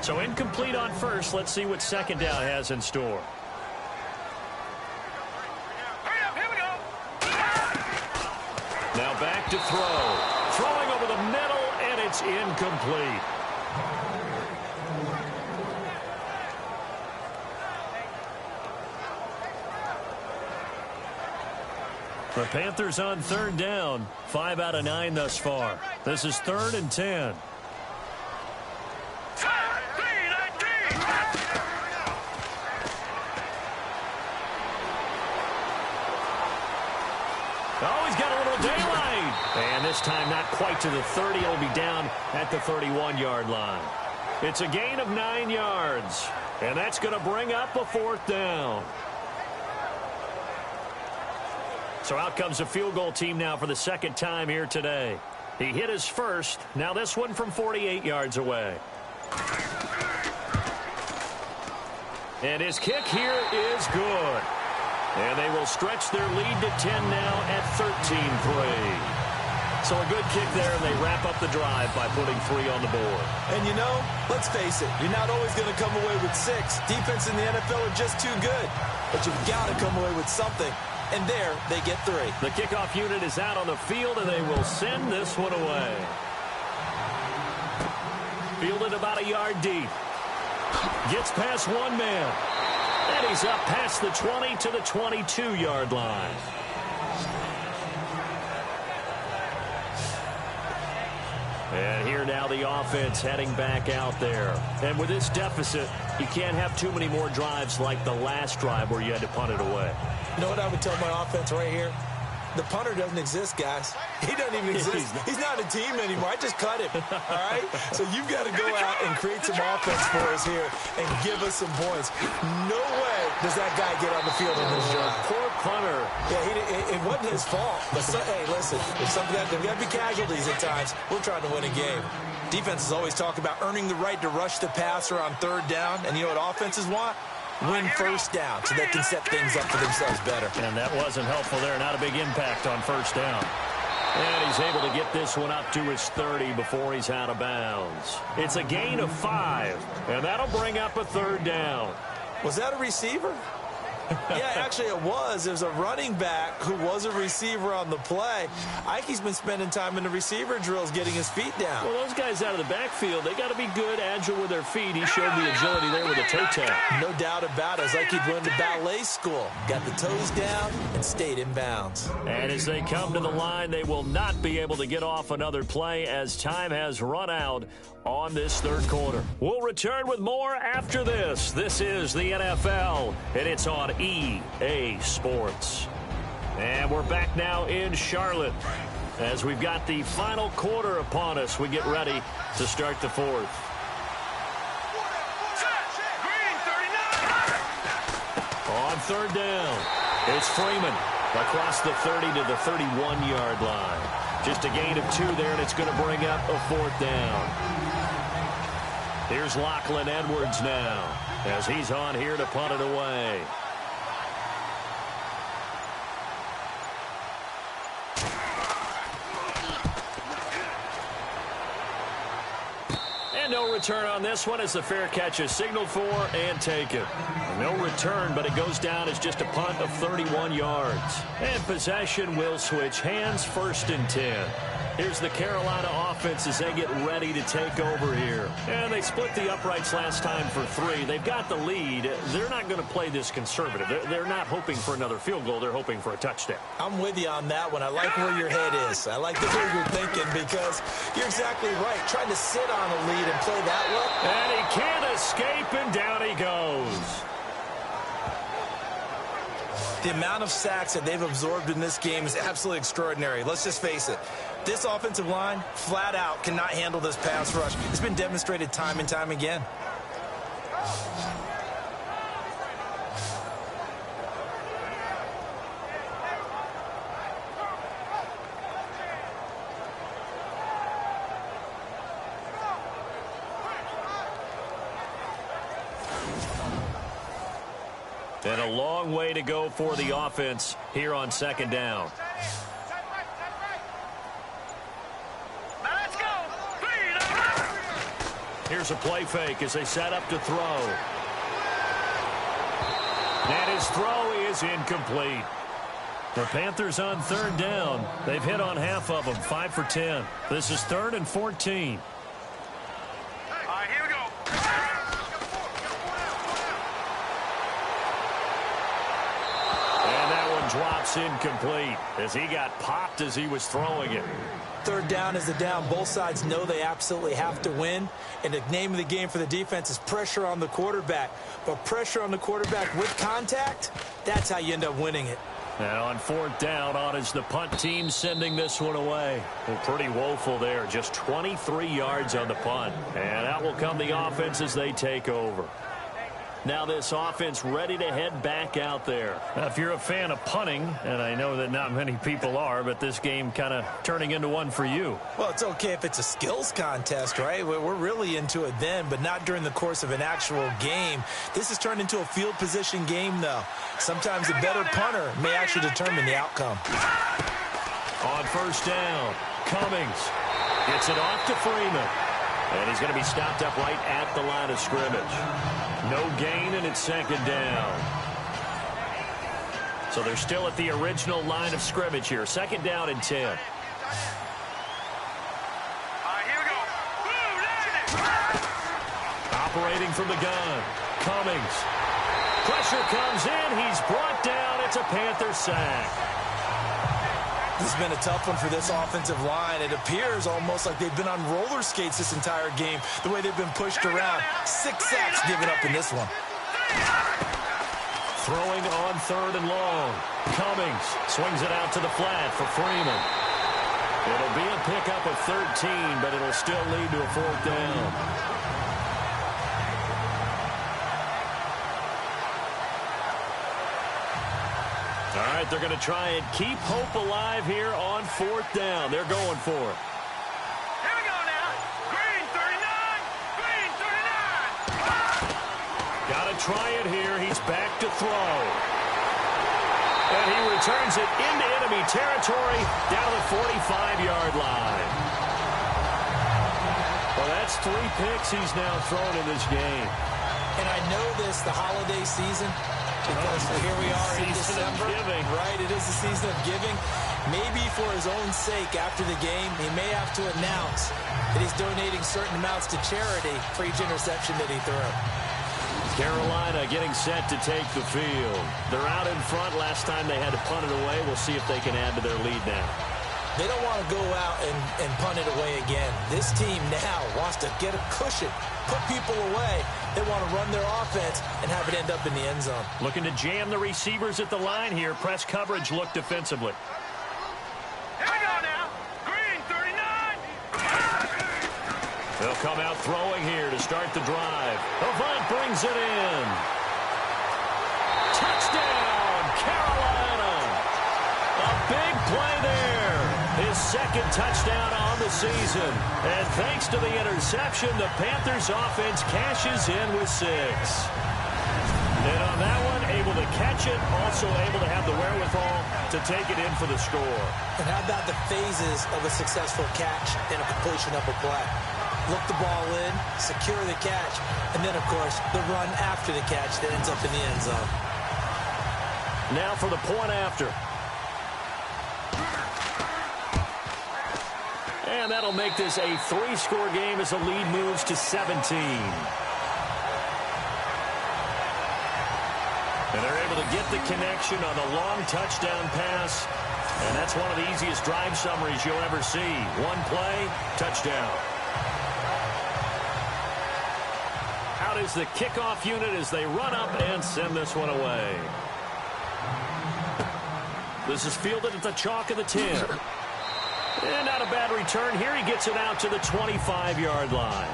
So incomplete on first. Let's see what second down has in store. Hurry up, here we go. Now back to throw. Throwing over the middle, and it's incomplete. The Panthers on third down. 5 out of 9 thus far. This is 3rd and 10. 3-19. Oh, he's got a little daylight. And this time not quite to the 30. It'll be down at the 31-yard line. It's a gain of 9 yards. And that's going to bring up a 4th down. So out comes the field goal team now for the second time here today. He hit his first. Now this one from 48 yards away. And his kick here is good. And they will stretch their lead to 10 now at 13-3. So a good kick there, and they wrap up the drive by putting 3 on the board. And you know, let's face it, you're not always going to come away with 6. Defense in the NFL are just too good. But you've got to come away with something. And there, they get 3. The kickoff unit is out on the field, and they will send this one away. Fielded about a yard deep. Gets past one man. And he's up past the 20 to the 22-yard line. And here now the offense heading back out there. And with this deficit, you can't have too many more drives like the last drive where you had to punt it away. You know what I would tell my offense right here? The punter doesn't exist, guys. He doesn't even exist. He's not a team anymore. I just cut him, all right? So you've got to go out and create some offense for us here and give us some points. No way does that guy get on the field in this drive. Poor punter. Yeah, it wasn't his fault. But hey, listen, there's got to be casualties at times. We're trying to win a game. Defenses always talk about earning the right to rush the passer on third down. And you know what offenses want? Win first down so they can set things up for themselves better. And that wasn't helpful there. Not a big impact on first down. And he's able to get this one up to his 30 before he's out of bounds. It's a gain of 5, and that'll bring up a 3rd down. Was that a receiver? Yeah, actually it was. There's a running back who was a receiver on the play. Ike's been spending time in the receiver drills getting his feet down. Well, those guys out of the backfield, they got to be good, agile with their feet. He showed the agility there with a toe tap. No doubt about it. It's like he'd went to ballet school. Got the toes down and stayed in bounds. And as they come to the line, they will not be able to get off another play as time has run out on this third quarter. We'll return with more after this. This is the NFL, and it's on EA Sports. And we're back now in Charlotte as we've got the final quarter upon us. We get ready to start the 4th. On third down, it's Freeman across the 30 to the 31-yard line. Just a gain of 2 there, and it's going to bring up a 4th down. Here's Lachlan Edwards now as he's on here to punt it away. And no return on this one as the fair catch is signaled for and taken. No return, but it goes down as just a punt of 31 yards. And possession will switch hands, 1st and 10. Here's the Carolina offense as they get ready to take over here. And they split the uprights last time for 3. They've got the lead. They're not going to play this conservative. They're not hoping for another field goal. They're hoping for a touchdown. I'm with you on that one. I like where your head is. I like the way you're thinking because you're exactly right. Trying to sit on a lead and play that well. And he can't escape, and down he goes. The amount of sacks that they've absorbed in this game is absolutely extraordinary. Let's just face it. This offensive line, flat out, cannot handle this pass rush. It's been demonstrated time and time again. And a long way to go for the offense here on second down. Let's go. Here's a play fake as they set up to throw. And his throw is incomplete. The Panthers on third down. They've hit on half of them, 5 for 10. This is 3rd and 14. All right, here we go. Drops incomplete as he got popped as he was throwing it. Third down is the down. Both sides know they absolutely have to win. And the name of the game for the defense is pressure on the quarterback. But pressure on the quarterback with contact, that's how you end up winning it. And on 4th down, on is the punt team sending this one away. Well, pretty woeful there. Just 23 yards on the punt. And out will come the offense as they take over. Now this offense ready to head back out there. Now, if you're a fan of punting, and I know that not many people are, but this game kind of turning into one for you. Well, it's okay if it's a skills contest, right? We're really into it then, but not during the course of an actual game. This has turned into a field position game, though. Sometimes a better punter may actually determine the outcome. On 1st down, Cummings gets it off to Freeman. And he's going to be stopped up right at the line of scrimmage. No gain, and it's 2nd down. So they're still at the original line of scrimmage here. 2nd down and 10. All right, here we go. Operating from the gun, Cummings. Pressure comes in. He's brought down. It's a Panther sack. This has been a tough one for this offensive line. It appears almost like they've been on roller skates this entire game, the way they've been pushed around. 6 sacks given up in this one. Throwing on 3rd and long. Cummings swings it out to the flat for Freeman. It'll be a pickup of 13, but it'll still lead to a 4th down. All right, they're going to try and keep hope alive here on 4th down. They're going for it. Here we go now. Green 39. Green 39. Got to try it here. He's back to throw. And he returns it into enemy territory down to the 45-yard line. Well, that's 3 picks he's now thrown in this game. And I know this, the holiday season, because here we are in December, right? It is the season of giving. Maybe for his own sake after the game, he may have to announce that he's donating certain amounts to charity for each interception that he threw. Carolina getting set to take the field. They're out in front. Last time they had to punt it away. We'll see if they can add to their lead now. They don't want to go out and punt it away again. This team now wants to get a cushion, put people away. They want to run their offense and have it end up in the end zone. Looking to jam the receivers at the line here. Press coverage look defensively. Here we go now. Green 39. They'll come out throwing here to start the drive. Avant brings it in. Touchdown, Carolina. A big play there. His 2nd touchdown on the season. And thanks to the interception, the Panthers offense cashes in with 6. And on that one, able to catch it, also able to have the wherewithal to take it in for the score. And how about the phases of a successful catch and a completion of a play? Look the ball in, secure the catch, and then, of course, the run after the catch that ends up in the end zone. Now for the point after. And that'll make this a 3-score game as the lead moves to 17. And they're able to get the connection on the long touchdown pass. And that's one of the easiest drive summaries you'll ever see. One play, touchdown. Out is the kickoff unit as they run up and send this one away. This is fielded at the chalk of the 10. And not a bad return here. He gets it out to the 25-yard line.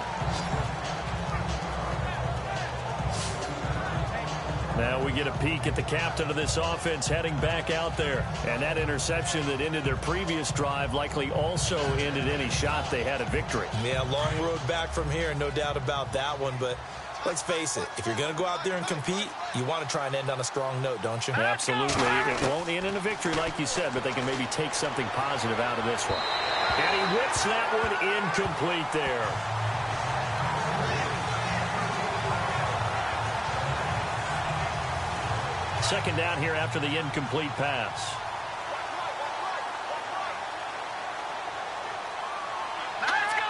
Now we get a peek at the captain of this offense heading back out there. And that interception that ended their previous drive likely also ended any shot they had at victory. Yeah, long road back from here, no doubt about that one. But let's face it, if you're going to go out there and compete, you want to try and end on a strong note, don't you? Absolutely. It won't end in a victory like you said, but they can maybe take something positive out of this one. And he whips that one incomplete there. Second down here after the incomplete pass. Let's go.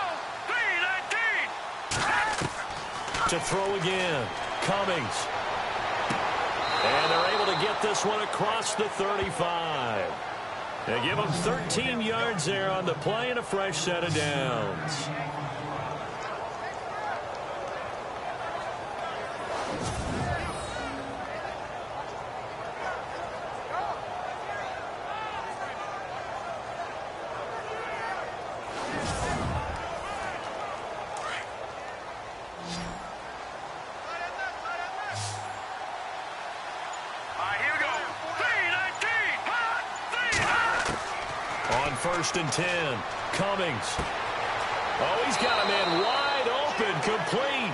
3-19. To throw again. Cummings. And they're able to get this one across the 35. They give them 13 yards there on the play and a fresh set of downs. First and 10. Cummings. Oh, he's got a man wide open, complete.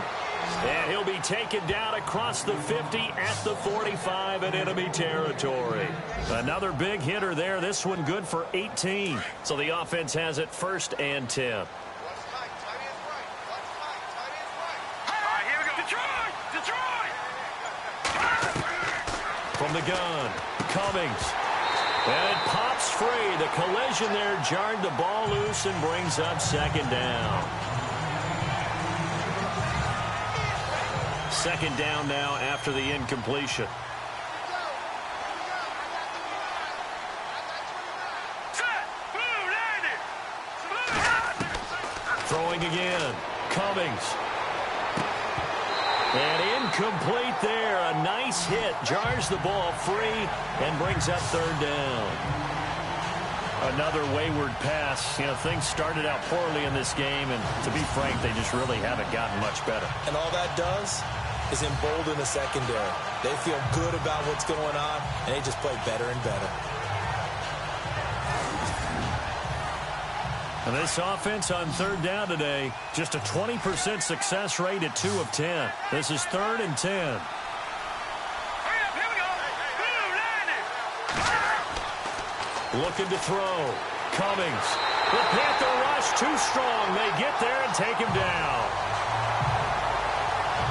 And he'll be taken down across the 50 at the 45 in enemy territory. Another big hitter there. This one good for 18. So the offense has it first and 10. From the gun, Cummings. And it pops free. The collision there jarred the ball loose and brings up second down. Second down now after the incompletion. Throwing again. Cummings. And incomplete there. A nice hit. Jars the ball free and brings up third down. Another wayward pass. You know, things started out poorly in this game, and to be frank, they just really haven't gotten much better. And all that does is embolden the secondary. They feel good about what's going on, and they just play better and better. And this offense on third down today, just a 20% success rate at 2 of 10. This is third and 10. Looking to throw. Cummings. The Panther rush too strong. They get there and take him down.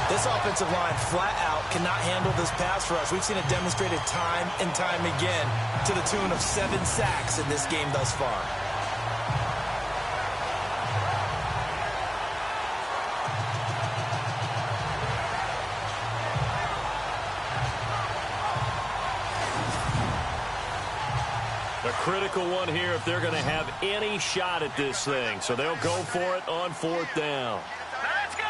This offensive line flat out cannot handle this pass rush. We've seen it demonstrated time and time again to the tune of 7 sacks in this game thus far. Critical one here if they're going to have any shot at this thing. So they'll go for it on fourth down. Let's go.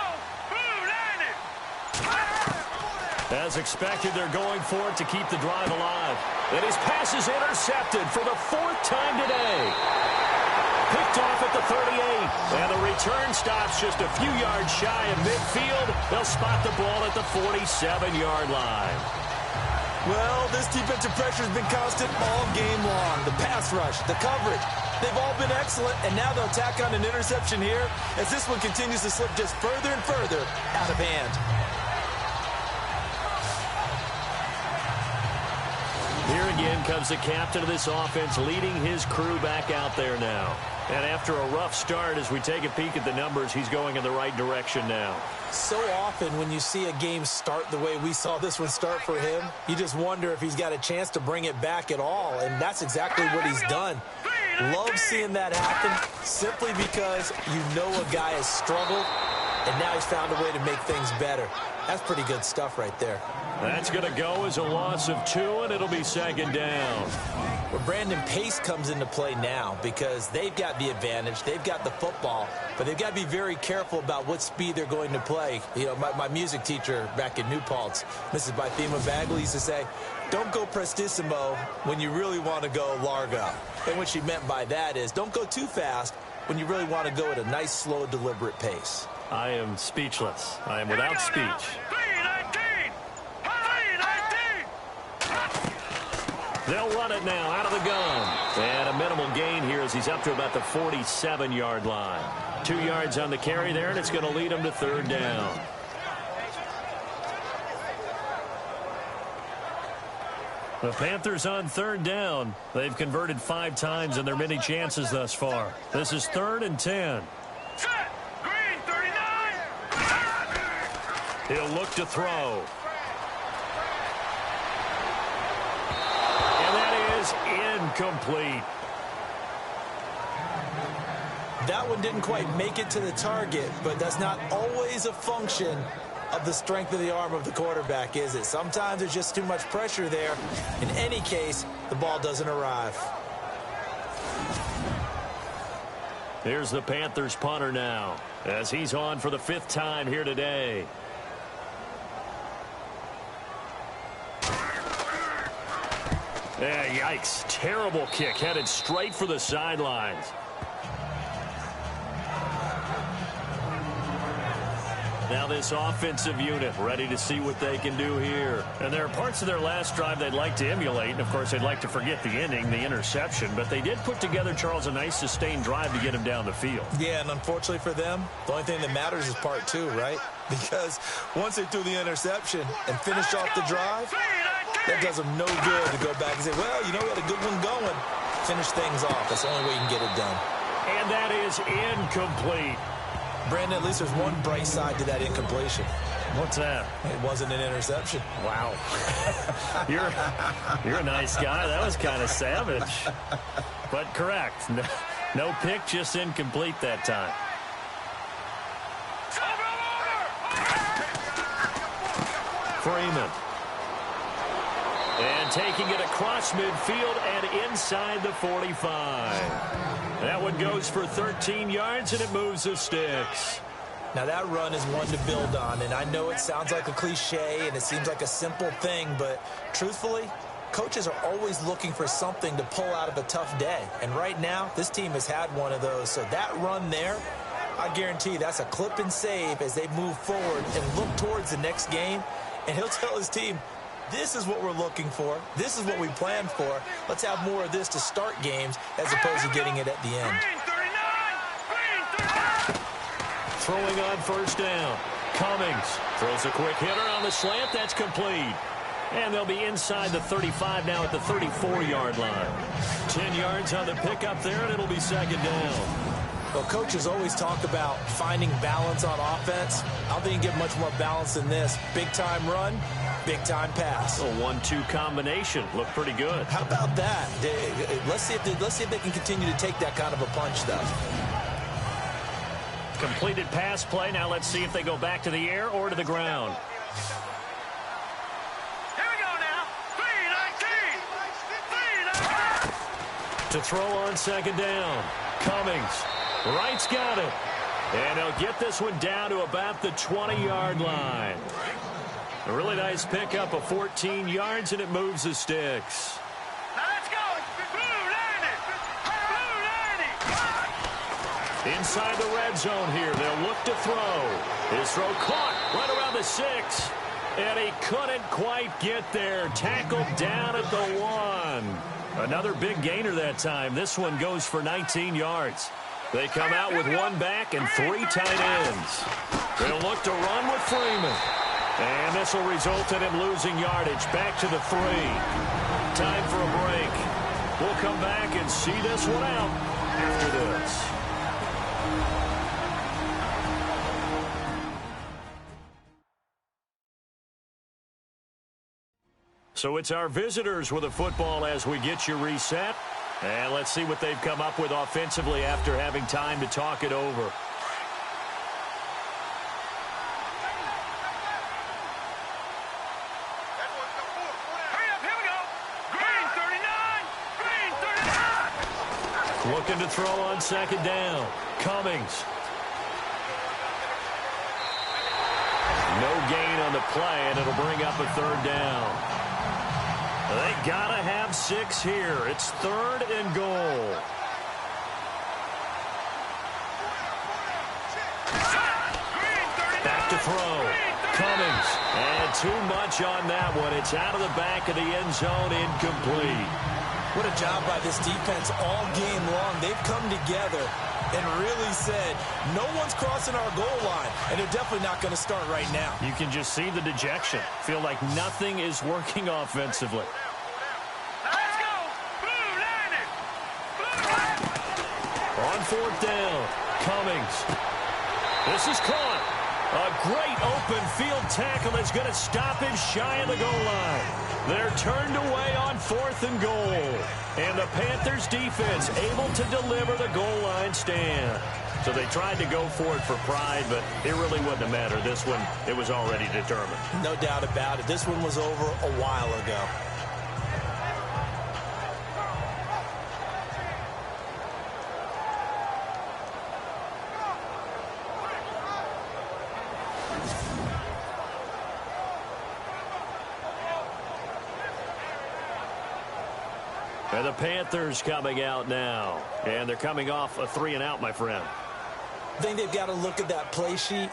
As expected, they're going for it to keep the drive alive. And his pass is intercepted for the 4th time today. Picked off at the 38. And the return stops just a few yards shy of midfield. They'll spot the ball at the 47-yard line. Well, this defensive pressure has been constant all game long. The pass rush, the coverage, they've all been excellent, and now they'll tack on an interception here as this one continues to slip just further and further out of hand. Here again comes the captain of this offense leading his crew back out there now. And after a rough start, as we take a peek at the numbers, he's going in the right direction now. So often when you see a game start the way we saw this one start for him, you just wonder if he's got a chance to bring it back at all, and that's exactly what he's done. Love seeing that happen simply because you know a guy has struggled, and now he's found a way to make things better. That's pretty good stuff right there. That's going to go as a loss of 2, and it'll be second down. Well, Brandon, pace comes into play now because they've got the advantage. They've got the football, but they've got to be very careful about what speed they're going to play. You know, my music teacher back in New Paltz, Mrs. Bythema Bagley, used to say, don't go prestissimo when you really want to go largo. And what she meant by that is don't go too fast when you really want to go at a nice, slow, deliberate pace. I am speechless. I am without speech. They'll run it now out of the gun. And a minimal gain here as he's up to about the 47-yard line. 2 yards on the carry there, and it's going to lead him to third down. The Panthers on third down. They've converted 5 times in their many chances thus far. This is 3rd and 10. Set. Green 39. He'll look to throw. Incomplete. That one didn't quite make it to the target, but that's not always a function of the strength of the arm of the quarterback, is it? Sometimes there's just too much pressure there. In any case, the ball doesn't arrive. Here's the Panthers punter now as he's on for the 5th time here today. Yeah, yikes. Terrible kick headed straight for the sidelines. Now this offensive unit ready to see what they can do here. And there are parts of their last drive they'd like to emulate. And, of course, they'd like to forget the ending, the interception. But they did put together, Charles, a nice sustained drive to get him down the field. Yeah, and unfortunately for them, the only thing that matters is part 2, right? Because once they threw the interception and finished off the drive, that does them no good to go back and say, well, you know, we had a good one going. Finish things off. That's the only way you can get it done. And that is incomplete. Brandon, at least there's one bright side to that incompletion. What's that? It wasn't an interception. Wow. You're a nice guy. That was kind of savage. But correct. No pick, just incomplete that time. Freeman. And taking it across midfield and inside the 45. That one goes for 13 yards, and it moves the sticks. Now, that run is one to build on, and I know it sounds like a cliche and it seems like a simple thing, but truthfully, coaches are always looking for something to pull out of a tough day. And right now, this team has had one of those. So that run there, I guarantee that's a clip and save as they move forward and look towards the next game. And he'll tell his team, this is what we're looking for. This is what we planned for. Let's have more of this to start games as opposed to getting it at the end. Throwing on first down. Cummings throws a quick hitter on the slant. That's complete. And they'll be inside the 35 now at the 34-yard line. 10 yards on the pickup there, and it'll be second down. Well, coaches always talk about finding balance on offense. I don't think you can get much more balance than this. Big-time run, big-time pass. A 1-2 combination. Looked pretty good. How about that? Let's see if they can continue to take that kind of a punch, though. Completed pass play. Now let's see if they go back to the air or to the ground. Here we go now. 3-19. To throw on second down. Cummings. Wright's got it. And he'll get this one down to about the 20-yard line. A really nice pickup of 14 yards, and it moves the sticks. Now let's go. Blue 90. Inside the red zone here. They'll look to throw. His throw caught right around the 6. And he couldn't quite get there. Tackled down at the 1. Another big gainer that time. This one goes for 19 yards. They come out with one back and 3 tight ends. They'll look to run with Freeman. And this will result in him losing yardage back to the 3. Time for a break. We'll come back and see this one out after this. So it's our visitors with a football as we get you reset. And let's see what they've come up with offensively after having time to talk it over. Looking to throw on second down. Cummings. No gain on the play, and it'll bring up a third down. They gotta have 6 here. It's 3rd and goal. Back to throw. Cummings. And too much on that one. It's out of the back of the end zone, incomplete. What a job by this defense all game long. They've come together and really said, no one's crossing our goal line, and they're definitely not going to start right now. You can just see the dejection. Feel like nothing is working offensively. Let's go! Blue Lightning! On 4th down, Cummings. This is caught. A great open field tackle that's going to stop him shy of the goal line. They're turned away on 4th and goal. And the Panthers defense able to deliver the goal line stand. So they tried to go for it for pride, but it really wouldn't have mattered. This one, it was already determined. No doubt about it. This one was over a while ago. And the Panthers coming out now. And they're coming off a 3-and-out, my friend. I think they've got to look at that play sheet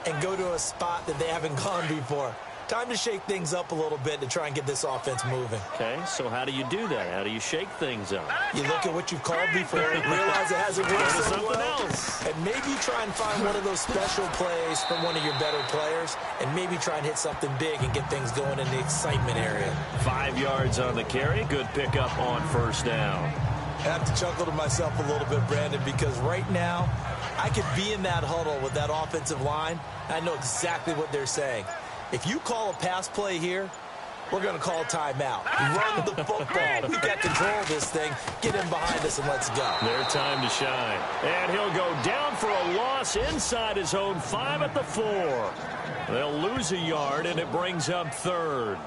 and go to a spot that they haven't gone before. Time to shake things up a little bit to try and get this offense moving. Okay, so how do you do that? How do you shake things up? You look at what you've called before and realize it hasn't worked so something well. else. And maybe try and find one of those special plays from one of your better players and maybe try and hit something big and get things going in the excitement area. 5 yards on the carry. Good pickup on 1st down. I have to chuckle to myself a little bit, Brandon, because right now I could be in that huddle with that offensive line. I know exactly what they're saying. If you call a pass play here, we're going to call timeout. Run the football. We've got control of this thing. Get in behind us and let's go. Their time to shine. And he'll go down for a loss inside his own 5 at the 4. They'll lose a yard, and it brings up 3rd.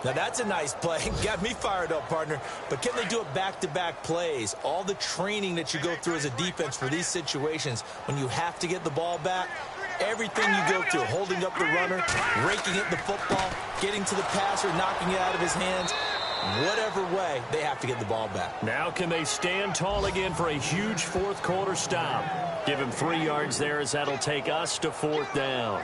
Now, that's a nice play. Got me fired up, partner. But can they do it back-to-back plays? All the training that you go through as a defense for these situations, when you have to get the ball back, everything you go through, holding up the runner, raking at the football, getting to the passer, knocking it out of his hands, whatever way, they have to get the ball back. Now can they stand tall again for a huge 4th quarter stop? Give him 3 yards there as that'll take us to 4th down.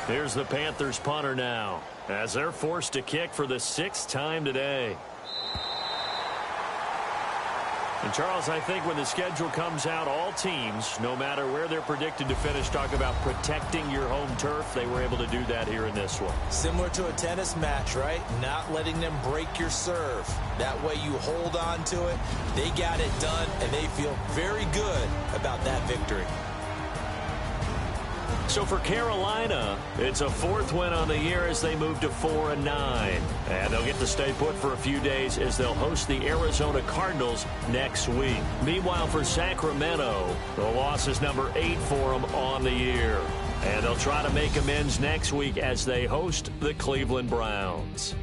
Here's the Panthers punter now, as they're forced to kick for the 6th time today. And, Charles, I think when the schedule comes out, all teams, no matter where they're predicted to finish, talk about protecting your home turf. They were able to do that here in this one. Similar to a tennis match, right? Not letting them break your serve. That way you hold on to it. They got it done, and they feel very good about that victory. So for Carolina, it's a 4th win on the year as they move to 4-9. And they'll get to stay put for a few days as they'll host the Arizona Cardinals next week. Meanwhile, for Sacramento, the loss is number 8 for them on the year. And they'll try to make amends next week as they host the Cleveland Browns.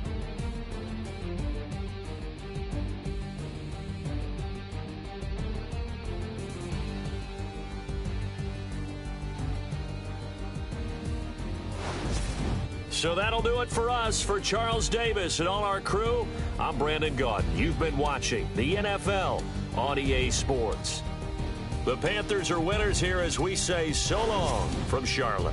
So that'll do it for us. For Charles Davis and all our crew, I'm Brandon Gaudin. You've been watching the NFL on EA Sports. The Panthers are winners here as we say so long from Charlotte.